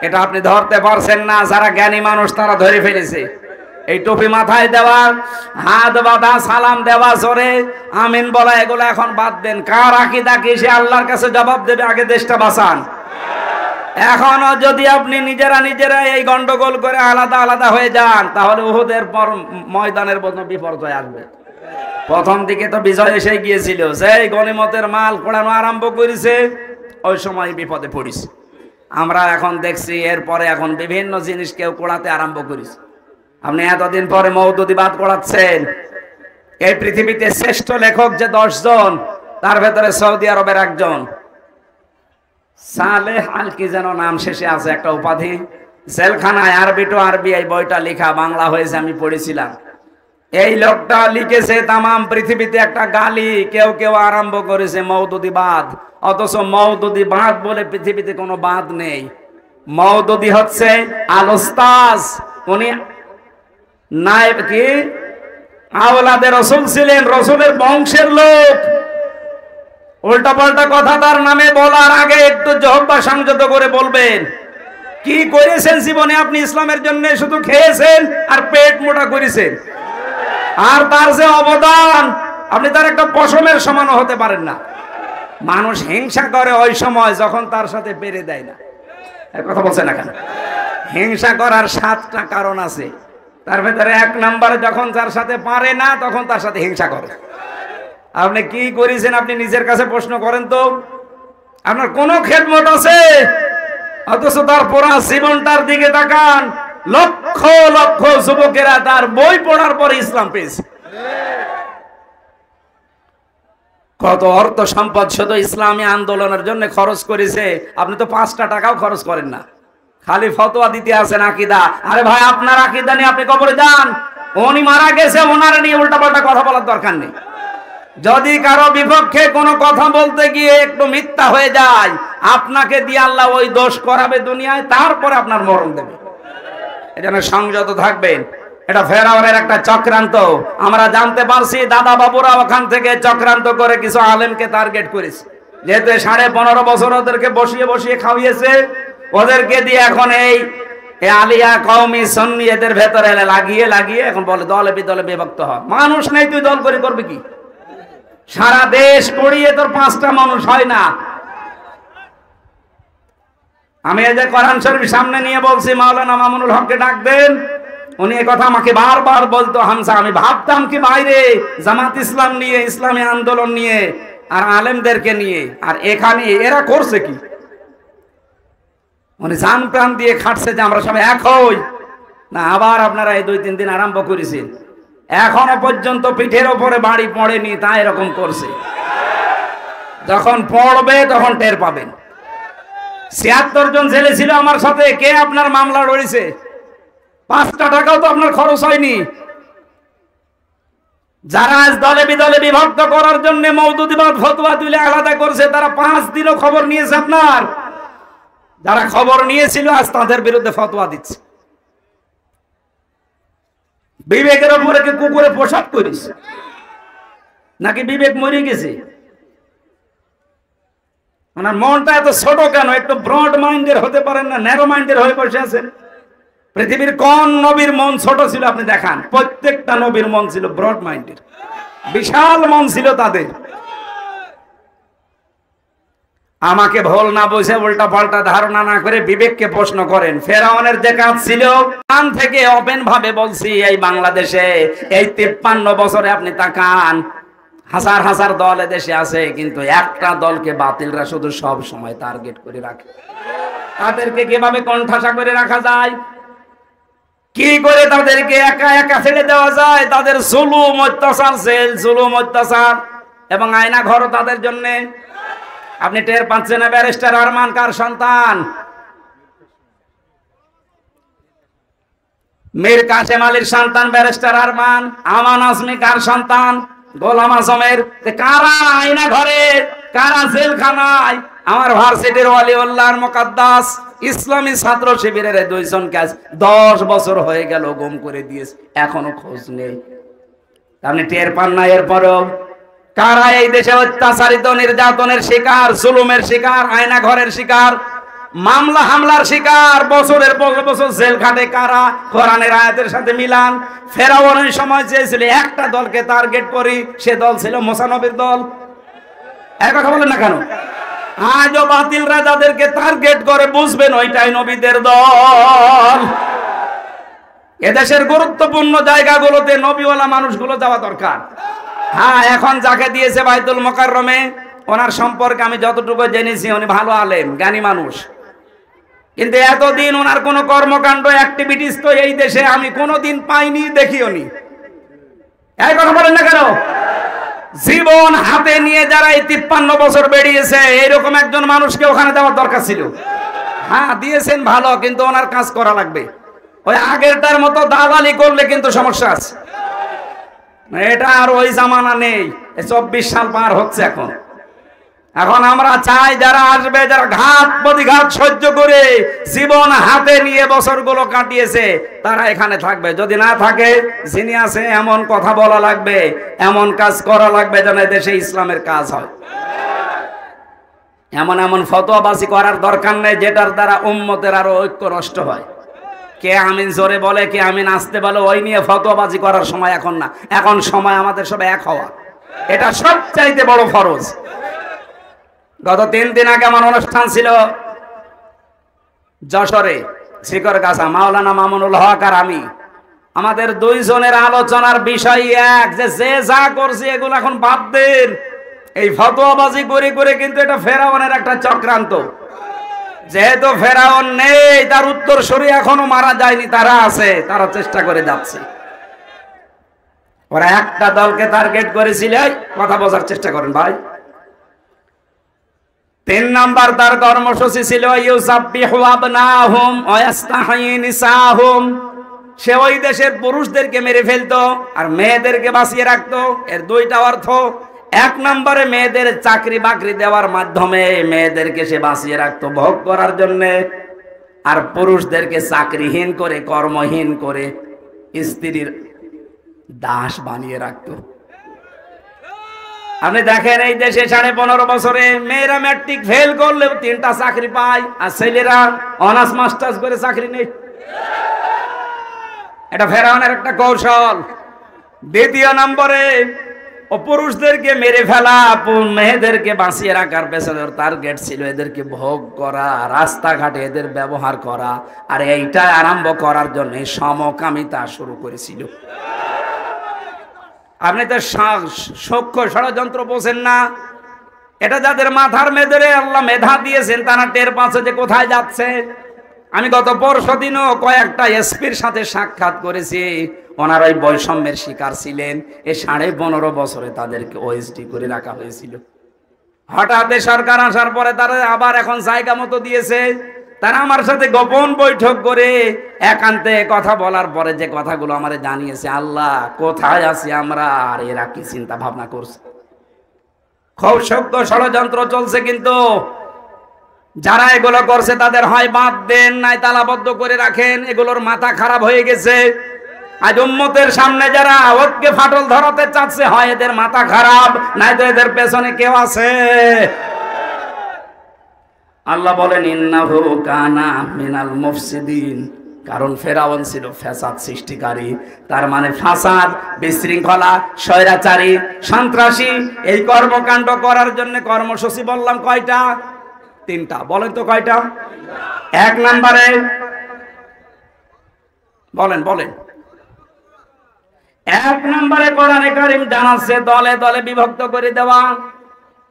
এটা আপনি ধরতে পারছেন না। যারা জ্ঞানী মানুষ তারা ধরে ফেলেছে। এই টুপি মাথায় দেওয়া, হাত বাঁধা, সালাম দেওয়া, জোরে আমিন বলা, এগুলো এখন বাদ দেন। কার আকীদা কি সে আল্লাহর কাছে জবাব দেবে। আগে দেশটা বাঁচান। এখনো যদি আপনি নিজেরা এই গন্ডগোল করে আলাদা আলাদা হয়ে যান, তাহলে উহুদের পর ময়দানের মতো বিপর্যয় আসবে। প্রথম দিকে তো বিজয় এসে গিয়েছিল, সেই গনিমতের মাল কোড়ানো আরম্ভ করেছে, ওই সময় বিপদে পড়িস। আমরা এখন দেখছি এরপরে এখন বিভিন্ন জিনিস কেউ কোড়াতে আরম্ভ করিস। আপনি এতদিন পরে মওদুদিবাদ কোড়াচ্ছেন। এই পৃথিবীতে শ্রেষ্ঠ লেখক যে 10 জন, তার ভেতরে সৌদি আরবের একজন সালেহ আল কি যেন নাম শেষে আছে একটা উপাধি। জেলখানায় আরবি টু আরবি এই বইটা লেখা, বাংলা হয়েছে, আমি পড়েছিলাম। এই লোকটা লিখেছে তামাম পৃথিবীতে একটা গালি কেউ আরম্ভ করেছে মওদুদিবাদ। অথচ মওদুদিবাদ বলে পৃথিবীতে কোনো বাদ নেই। মওদুদি হচ্ছে আল উস্তাজ, উনি নায়েব কি আওলাদে রাসূল ছিলেন, রাসূলের বংশের লোক। উল্টা পাল্টা কথা তার নামে বলার আগে একটু জহব্বা সংযত করে বলবেন। কি করেছেন জীবনে আপনি ইসলামের জন্য? শুধু খেয়েছেন আর পেট মোটা করেছেন। আর তার যে অবদান, আপনি তার একটা পশমের সমানও হতে পারেন না। মানুষ হিংসা করে ওই সময় যখন তার সাথে পেরে দেয় না। কথা বলছে না কেন? হিংসা করার 7টা কারণ আছে। তার ভেতরে 1 নম্বরে যখন যার সাথে পারে না, তখন তার সাথে হিংসা করে। আপনি কি করেছেন আপনি নিজের কাছে প্রশ্ন করেন তো। আপনার কোনো খেদমত আছে? অথচ তার পুরা জীবনটার দিকে তাকান। লক্ষ লক্ষ যুবকেরা তার বই পড়ার পরে ইসলাম পেয়েছে। কত অর্থ সম্পদ শুধু ইসলামী আন্দোলনের জন্য খরচ করেছে। আপনি তো 5টা টাকাও খরচ করেন না, খালি ফতোয়া দিতে আছেন আকীদা। আরে ভাই, আপনার আকীদা নিয়ে আপনি কবরে যান। উনি মারা গেছে, ওনার নিয়ে উল্টাপাল্টা কথা বলার দরকার নেই। যদি কারো বিপক্ষে কোনো কথা বলতে গিয়ে একটু মিথ্যা হয়ে যায়, আপনাকে দিয়ে আল্লাহ ওই দোষ করাবে দুনিয়ায়, তারপরে আপনার মরণ দেবে। এজন্য সংযত থাকবেন। এটা ফেরাউনের একটা চক্রান্ত। আমরা জানতে পারছি দাদা বাবুরা ওখান থেকে চক্রান্ত করে কিছু আলেমকে টার্গেট করেছে। যেহেতু 15.5 বছর ওদেরকে বসিয়ে খাওয়িয়েছে, ওদেরকে দিয়ে এখন এই আলিয়া কওমি সুন্নি এদের ভেতরে লাগিয়ে এখন বলে দলে বিদলে বিভক্ত হয়। মানুষ নেই, তুই দল করে করবি কি? সারা দেশ পড়িয়ে তোর 5টা মানুষ হয় না। আমি এই যে কোরআন শরীফ সামনে নিয়ে বলছি, মাওলানা মামুনুল হককে ডাক দেন। উনি এই কথা আমাকে বারবার বলতো। হামসা, আমি ভাবতাম কি বাইরে জামাত ইসলাম নিয়ে, ইসলামী আন্দোলন নিয়ে আর আলেমদেরকে নিয়ে, আর এখানে এরা করছে কি? উনি জান প্রাণ দিয়ে খাটছে যে আমরা সবাই এক হই না। আবার আপনারা এই 2-3 দিন আরম্ভ করেছেন, এখনো পর্যন্ত পিঠের ওপরে বাড়ি পড়েনি, তা এরকম করছে। যখন পড়বে তখন টের পাবেন। 76 জন জেলে ছিল আমার সাথে। কে আপনার মামলা লড়েছে? 5টা টাকাও তো আপনার খরচ হয়নি। যারা আজ দলে বিদলে বিভক্ত করার জন্য মওদুদিবাদ ফতোয়া তুলে আলাদা করছে, তারা 5 দিনও খবর নিয়েছে আপনার। যারা খবর নিয়েছিল আজ তাদের বিরুদ্ধে ফতোয়া দিচ্ছে। বিবেকের উপরে কি কুকুরে পোশাক করিস নাকি বিবেক মরে গেছে? ওনার মনটা এত ছোট কেন? একটু ব্রড মাইন্ডের হতে পারেন না, ন্যারো মাইন্ডের হয়ে বসে আছেন? পৃথিবীর কোন নবীর মন ছোট ছিল আপনি দেখান? প্রত্যেকটা নবীর মন ছিল ব্রড মাইন্ডের, বিশাল মন ছিল তাদের। আমাকে ভুল না বুঝে উল্টা পাল্টা ধারণা না করে বিবেককে প্রশ্ন করেন। ফেরাউনের যে কাজ ছিল, কান থেকে ওপেন ভাবে বলছি, এই বাংলাদেশে এই 53 বছরে আপনি তাকান, হাজার হাজার দল দেশে আছে, কিন্তু একটা দলকে বাতিলরা শুধু সব সময় টার্গেট করে রাখে। তাদেরকে কিভাবে কোণঠাসা করে রাখা যায়, কি করে তাদেরকে একা একা ফেলে দেওয়া যায়? তাদের জুলুম অত্যাচার, জেল জুলুম অত্যাচার এবং আয়না ঘরও তাদের জন্য। আপনি টের পাচ্ছেন না? ব্যারিস্টার আরমান কার সন্তান? মীর কাসেম আলীর সন্তান ব্যারিস্টার আরমান। আমান আজমি কার সন্তান? গোলাম আজমের। কারা আয়না ঘরে, কারা জেলখানায়? আমার ভার্সিটির ওয়ালিউল্লাহর মুকাদ্দাস ইসলামী ছাত্র শিবিরের দুইজনকে 10 বছর হয়ে গেল গুম করে দিয়েছে, এখনো খোঁজ নেই। আপনি টের পান না? এরপরেও কারা এই দেশে অত্যাচারিত, নির্যাতনের শিকার, জুলুমের শিকার, আয়না ঘরের শিকার, মামলা হামলার শিকার, বছরের পর বছর জেল খাটে কারা? কোরআনের আয়াতের সাথে মিলান। ফেরাউনের সময় চেয়েছিল একটা দলকে টার্গেট করি, সে দল ছিল মুসা নবীর দল। এক কথা বলেন না কেন? আজও বাতিলরা যাদেরকে টার্গেট করে বুঝবেন ওইটাই নবীদের দল। এদেশের গুরুত্বপূর্ণ জায়গাগুলোতে নবীওয়ালা মানুষগুলো যাওয়া দরকার। হ্যাঁ, এখন যাকে দিয়েছে বাইতুল মোকাররমে, ওনার সম্পর্কে আমি যতটুকু জেনেছি উনি ভালো আলেম, জ্ঞানী মানুষ, কিন্তু এতদিন ওনার কোনো কর্মকাণ্ড, অ্যাক্টিভিটিস তো এই দেশে আমি কোনোদিন পাইনি, দেখিওনি। এই কথা বলেন না কেন? জীবন হাতে নিয়ে যারা এই 53 বছর বেরিয়েছে, এইরকম একজন মানুষকে ওখানে দেওয়ার দরকার ছিল। হ্যাঁ, দিয়েছেন ভালো, কিন্তু ওনার কাজ করা লাগবে। ওই আগেরটার মতো দালালি করলে কিন্তু সমস্যা আছে। এটা আর ওই জামানা নেই। 24 সাল পার হচ্ছে এখন। এখন আমরা চাই যারা আসবে, যারা ঘাত প্রতিঘাত সহ্য করে জীবন হাতে নিয়ে বছরগুলো কাটিয়েছে, তারা এখানে থাকবে। যদি না থাকে, যিনি আছে এমন কথা বলা লাগবে, এমন কাজ করা লাগবে যেন দেশে ইসলামের কাজ হয়। এমন এমন ফতোয়াবাজি করার দরকার নেই যেটার দ্বারা উম্মতের আরো ঐক্য নষ্ট হয়। কে আমিন জোরে বলে, কে আমিন আসতে বলে, ওই নিয়ে ফতোয়াবাজি করার সময় এখন না। এখন সময় আমাদের সব এক হওয়া, এটা সবচাইতে বড় ফরজ। গত 3 দিন আগে আমার অনুষ্ঠান ছিল যশোরে, শিকরগাছা, মাওলানা মামুনুল হক আর আমি। আমাদের দুইজনের আলোচনার বিষয় এক, যে যা করছে এগুলো এখন বাদ দেন। এই ফতোয়াবাজি করে করে কিন্তু এটা ফেরাউনের একটা চক্রান্ত। যেহেতু ফেরাউন নেই, তার উত্তরসূরি এখনো মারা যায়নি, তারা আছে, তারা চেষ্টা করে যাচ্ছে। ওরা একটা দলকে টার্গেট করেছিল। কথা বোঝার চেষ্টা করেন ভাই। 3 নাম্বার তার কর্মসূচি ছিল ইউসাব্বিহু আবনাহুম ওয়া ইস্তাহয়ি নিসাহুম। সে ওই দেশের পুরুষদেরকে মেরে ফেলতো আর মেয়েদেরকে বাঁচিয়ে রাখতো। এর দুইটা অর্থ। 1 নম্বরে মেয়েদের চাকরি বাকরি দেওয়ার মাধ্যমে মেয়েদেরকে সে বাঁচিয়ে রাখতো ভোগ করার জন্য, আর পুরুষদেরকে চাকরিহীন করে, কর্মহীন করে স্ত্রীর দাস বানিয়ে রাখতো। আপনি দেখেন এই দেশে 15.5 বছরে মেয়েরা ম্যাট্রিক ফেল করলেও 3টা চাকরি পায়, আর ছেলেরা অনার্স মাস্টার্স করে চাকরি নেই। এটা ফেরাউনের একটা কৌশল। 2 নম্বরে ও পুরুষদেরকে মেরে ফেলা, মেয়েদেরকে বাঁচিয়ে রাখার পেছনে টার্গেট ছিল এদেরকে ভোগ করা, রাস্তাঘাটে এদের ব্যবহার করা, আর এইটা আরম্ভ করার জন্য সমকামিতা শুরু করেছিল। আপনি তো সূক্ষ্ম ষড়যন্ত্র বোঝেন না। এটা যাদের মাথার মেদরে আল্লাহ মেধা দিয়েছেন, তারা টের পাচ্ছে যে কোথায় যাচ্ছে। আমি গত পরশুদিনও কয়েকটা এসপির সাথে সাক্ষাৎ করেছি। ওনারা ওই বৈষম্যের শিকার ছিলেন। এই 15.5 বছরে তাদেরকে ওএসডি করে রাখা হয়েছিল। হঠাৎ সরকার আসার পরে তারা আবার এখন জায়গা মতো দিয়েছে। তারা আমার সাথে গোপন বৈঠক করে একান্তে কথা বলার পরে যে কথাগুলো আমাদের জানিয়েছে, আল্লাহ কোথায় আছি আমরা, আর এরা কি চিন্তা ভাবনা করছে। খুব সূক্ষ্ম ষড়যন্ত্র চলছে, কিন্তু যারা এগুলো করছে তাদের হয় বাদ দেন, নাই তালাবদ্ধ করে রাখেন। এগুলোর মাথা খারাপ হয়ে গেছে। আজ উম্মতের সামনে যারা ওকে ফাটল ধরাতে চাচ্ছে, হয় এদের মাথা খারাপ, নাই তো এদের পেছনে কেউ আছে। আল্লাহ বলেন ইন্নাহু কানা মিনাল মুফসিদিন, কারণ ফেরাউন ছিল ফ্যাসাদ সৃষ্টিকারী। তার মানে ফাসাদ, বিশৃঙ্খলা, স্বৈরাচারী, সন্ত্রাসী এই কর্মকাণ্ড করার জন্য কর্মসূচি বললাম কয়টা? 3টা। বলেন তো কয়টা? 1 নম্বরে বলেন বলেন 1 নম্বরে কোরআনে কারীম জানাচ্ছে দলে দলে বিভক্ত করে দেওয়া।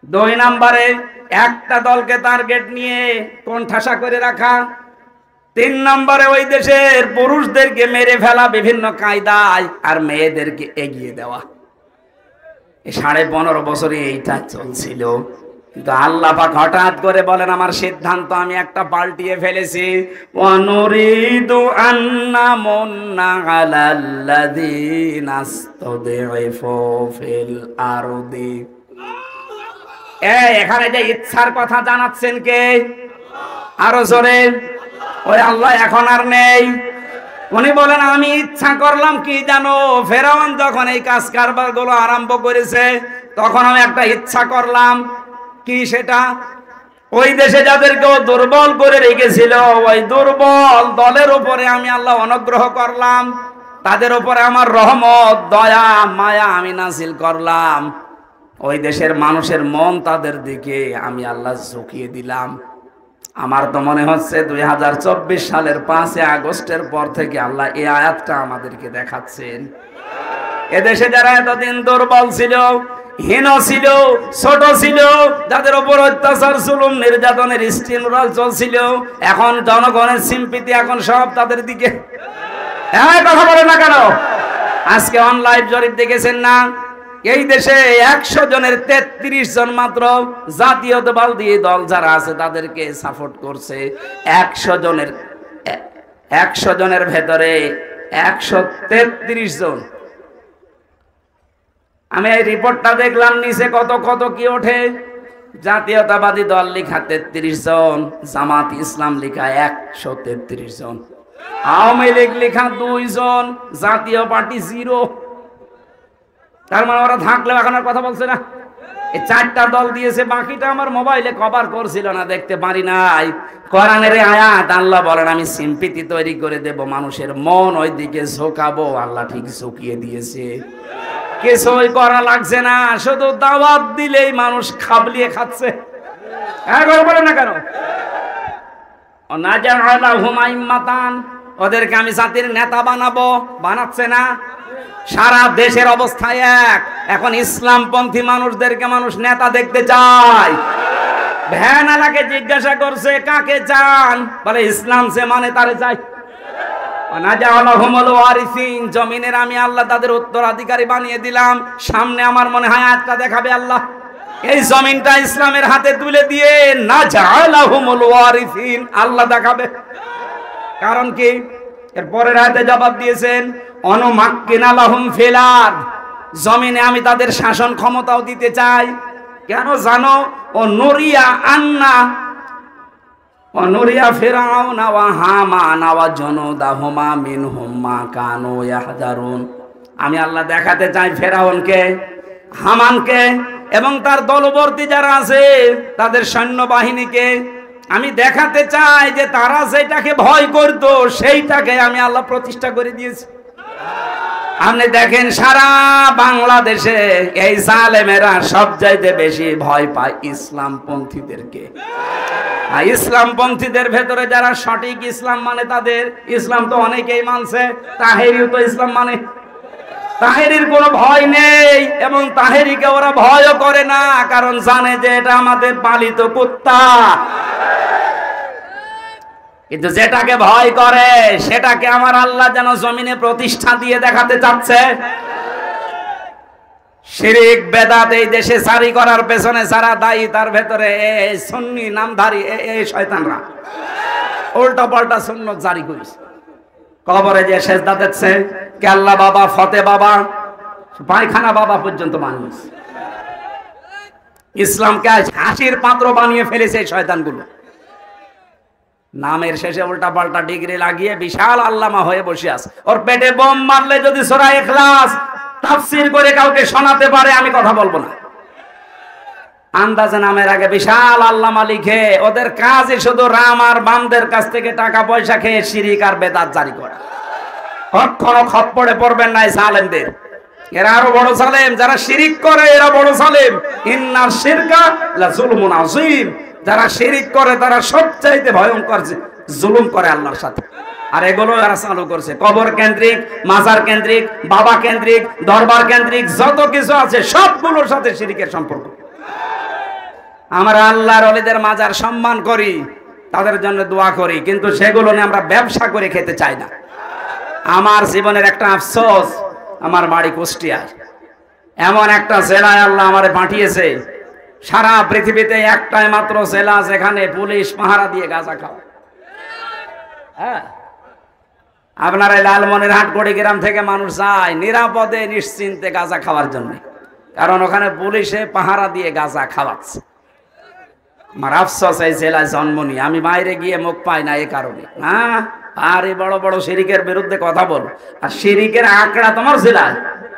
2 নম্বরে একটা দলকে টার্গেট নিয়ে কোণঠাসা করে রাখা। 3 নম্বরে ওই দেশের পুরুষদেরকে মেরে ফেলা বিভিন্ন কায়দায়, আর মেয়েদেরকে এগিয়ে দেওয়া। 15.5 বছরে এইটা চলছিল। কিন্তু আল্লাহ পাক হঠাৎ করে বলেন আমার সিদ্ধান্ত আমি একটা পাল্টিয়ে ফেলেছি। ওয়ানুরিদু আন্না মুন্না আলাল্লাযিনা আস্তাদঈফু ফিল আরদি। এখানে যে ইচ্ছার কথা জানাচ্ছেন কে? আরো জোরে। ওই আল্লাহ এখন আর নেই। উনি বলেন আমি ইচ্ছা করলাম কি জানো, ফেরাউন যখন এই কাজ কারবার গুলো আরম্ভ করেছে তখন আমি একটা ইচ্ছা করলাম। কি সেটা? ওই দেশে যাদেরকে দুর্বল করে রেখেছিল ওই দুর্বল দলের উপরে আমি আল্লাহ অনুগ্রহ করলাম, তাদের উপরে আমার রহমত, দয়া, মায়া আমি নাযিল করলাম। ওই দেশের মানুষের মন তাদের দিকে আমি আল্লাহ ঝুঁকিয়ে দিলাম। আমার তো মনে হচ্ছে 2024 সালের 5 আগস্টের পর থেকে আল্লাহ এই আয়াতটা আমাদেরকে দেখাচ্ছেন। এদেশে যারা এতদিন দুর্বল ছিল, হীন ছিল, ছোট ছিল, যাদের উপর অত্যাচার, জুলুম, নির্যাতনের স্টিমরোল চলছিল, এখন জনগণের সিম্পিতি এখন সব তাদের দিকে। কথা বলে না কেন? আজকে অনলাইন জরিপ দেখেছেন না? এই দেশে 100 জনের 33 জন মাত্র জাতীয়তাবাদী দল যারা আছে তাদেরকে সাপোর্ট করছে। 100 জনের ভেতরে 133 জন। আমি এই রিপোর্টটা দেখলাম, নিচে কত কত কি ওঠে। জাতীয়তাবাদী দল লেখা 33 জন, জামাত ইসলাম লেখা 133 জন, আওয়ামী লীগ লেখা 2 জন, জাতীয় পার্টি 0। তার মানে ওরা থাকলেও এখন আর কথা বলছে না। এই 4টা দল দিয়েছে, বাকিটা আমার মোবাইলে কভার করছিল না, দেখতে পারি নাই। কোরআনের আয়াত আল্লাহ বলেন আমি সিম্পিতি তৈরি করে দেব, মানুষের মন ওই দিকে ঝোঁকাবো। আল্লাহ ঠিক ঝুঁকিয়ে দিয়েছে, কিছুই করা লাগছে না, শুধু দাওয়াত দিলেই মানুষ খাবলিয়ে খাচ্ছে। বলে না কেন? ওদেরকে আমি জাতির নেতা বানাবো, বানাচ্ছে না। সারা দেশের অবস্থা এক। এখন ইসলামপন্থী মানুষদেরকে মানুষ নেতা দেখতে চায়। ভ্যানালাকে জিজ্ঞাসা করছে কাকে চান, বলে ইসলাম সে মানে তারে চাই। জমিনের আমি আল্লাহ তাদের উত্তরাধিকারী বানিয়ে দিলাম। সামনে আমার মনে হয় আয়াতটা দেখাবে আল্লাহ, এই জমিনটা ইসলামের হাতে তুলে দিয়ে না জাআলাহুমুল ওয়ারিসিন আল্লাহ দেখাবে। কারণ কি? এর পরের আয়াতে জবাব দিয়েছেন অনুমাক্কিনা লাহুম ফিল আরদ, জমিনে আমি তাদের শাসন ক্ষমতাও দিতে চাই। কেন জানো? ও নুরিয়া আন্না ও নুরিয়া ফিরাউনা ওয়া হামানা ওয়া জুনুদাহুমা মিনহুম মা কানু ইয়াহজারুন। আমি আল্লাহ দেখাতে চাই ফেরাউনকে, হামানকে এবং তার দলবর্তী যারা আছে তাদের সৈন্যবাহিনীকে আমি দেখাতে চাই যে তারা যেটাকে ভয় করত সেইটাকে আমি আল্লাহ প্রতিষ্ঠা করে দিয়েছি। আপনি দেখেন সারা বাংলাদেশে এই জালেমেরা সবচাইতে বেশি ভয় পায় ইসলামপন্থীদেরকে। আর ইসলামপন্থীদের ভেতরে যারা সঠিক ইসলাম মানে, তাদের ইসলাম তো অনেকেই মানছে, তাহেরিও তো ইসলাম মানে, তাহেরির কোনো ভয় নেই এবং তাহেরিকে ওরা ভয়ও করে না, কারণ জানে যে এটা আমাদের পালিত কুত্তা। কিন্তু যেটাকে ভয় করে সেটাকে আমার আল্লাহ যেন জমিনে প্রতিষ্ঠা দিয়ে দেখাতে চাচ্ছে। শিরিক বেদাত এই দেশে জারি করার পেছনে যারা দায়ী তার ভেতরে এই সুন্নি নামধারী এই শয়তানরা উল্টা পাল্টা সুন্নত জারি করেছে। কবরে যে সেজদা দিচ্ছে, কেল্লা বাবা, ফতে বাবা, পায়খানা বাবা পর্যন্ত মানুষ ইসলামকে হাসির পাত্র বানিয়ে ফেলেছে এই শয়তানগুলো। নামের শেষে উল্টা পাল্টা ডিগ্রি লাগিয়ে বিশাল আল্লামা হয়ে বসে আছে। ওর পেটে বোম মারলে যদি সূরা ইখলাস তাফসীর করে কাউকে শোনাতে পারে আমি কথা বলবো না। আন্দাজে নামের আগে বিশাল আল্লামা লিখে, ওদের কাজই শুধু রাম আর বামদের কাছ থেকে টাকা পয়সা খেয়ে শিরিক আর বেদাত জারি করা। কখনো খপ্পড়ে পড়বেন না জালেমদের, এরা আরো বড় জালেম। যারা শিরিক করে এরা বড় জালেম। ইন্নার শিরকা লাযুলমুন আযীম, যারা শিরিক করে তারা সবচাইতে ভয়ঙ্কর জুলুম করে আল্লাহর সাথে। আর এগুলো এরা চালু করছে, কবর কেন্দ্রিক, মাজার কেন্দ্রিক, বাবা কেন্দ্রিক, দরবার কেন্দ্রিক যত কিছু আছে সবগুলোর সাথে শিরিকের সম্পর্ক। আমরা আল্লাহর ওলিদের মাজার সম্মান করি, তাদের জন্য দোয়া করি, কিন্তু সেগুলো নিয়ে আমরা ব্যবসা করে খেতে চাই না। আমার জীবনের একটা আফসোস, আমার বাড়ি কুষ্টিয়া, এমন একটা জেলায় আল্লাহ আমারে পাঠিয়েছে, সারা পৃথিবীতে একটাই মাত্র জেলা যেখানে পুলিশ পাহারা দিয়ে গাঁজা খাওয়া। হ্যাঁ, আপনার এই লালমনিরহাট কুড়িগ্রাম থেকে মানুষ যায় নিরাপদে নিশ্চিন্তে গাঁজা খাওয়ার জন্য, কারণ ওখানে পুলিশে পাহারা দিয়ে গাঁজা খাওয়াচ্ছে। আমার আফসোস এই জেলায় জন্ম নিয়ে আমি বাইরে গিয়ে মুখ পাই না, এই কারণে। হ্যাঁ, আর এই বড় বড় শিরিকের বিরুদ্ধে কথা বল, আর শিরিকের আঁকড়া তোমার জেলায়,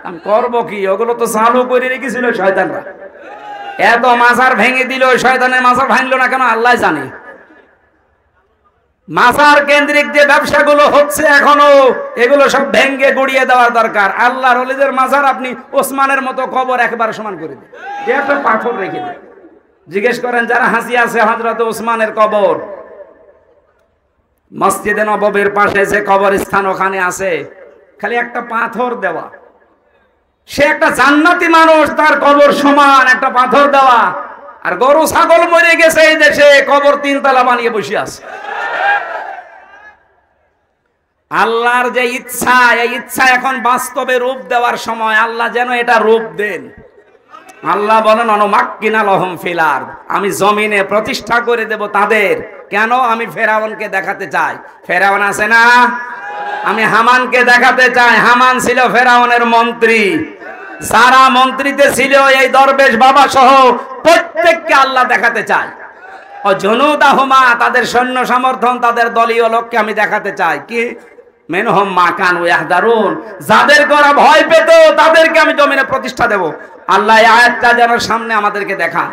আমি করবো কি? ওগুলো তো চালু করে রেখেছিল শয়তানরা। এত মাজার ভেঙে দিল, শয়তানের মাজার ভাঙলো না কেন আল্লাহ জানে। মাজার কেন্দ্রিক যে ব্যবসাগুলো হচ্ছে এখনো, এগুলো সব ভেঙ্গে গুড়িয়ে দেওয়ার দরকার। আল্লাহর ওলিদের মাজার আপনি ওসমানের মতো কবর একবারে সমান করে দিন, যে একটা পাথর রেখে দিন। জিজ্ঞেস করেন যারা হাসি আছে হযরত ওসমানের কবর, মসজিদে নববীর পাশে যে কবরস্থান ওখানে আছে, খালি একটা পাথর দেওয়া, সে একটা জান্নাতি মানুষ, তার কবর সমান একটা পাথর দেওয়া। আর গরু ছাগল মরে গেছে এই দেশে, কবর 3 তলা বানিয়ে বসে আছে। আল্লাহর যে ইচ্ছা, এই ইচ্ছা এখন বাস্তবে রূপ দেওয়ার সময়। আল্লাহ যেন এটা রূপ দেন। আল্লাহ বলেন অনুমাক্কিনা লাহুম ফিল আরদ, আমি জমিনে প্রতিষ্ঠা করে দেব তাদের। কেন? আমি ফেরাউনকে দেখাতে চাই। ফেরাউন আছে না? আমি হামানকে দেখাতে চাই। হামান ছিল ফেরাউনের মন্ত্রী। যারা মন্ত্রীতে ছিল এই দরবেশ বাবা সহ প্রত্যেককে আল্লাহ দেখাতে চায়। ও জুনুদাহুমা, তাদের সৈন্য সমর্থন, তাদের দলীয় লোককে আমি দেখাতে চাই। কি? মিনহুম মা কানু ইয়াহদারুন, যাদের করা ভয় পেত তাদেরকে আমি জমিনে প্রতিষ্ঠা দেব। আল্লাহ এই আয়াতটা যেন সামনে আমাদেরকে দেখা।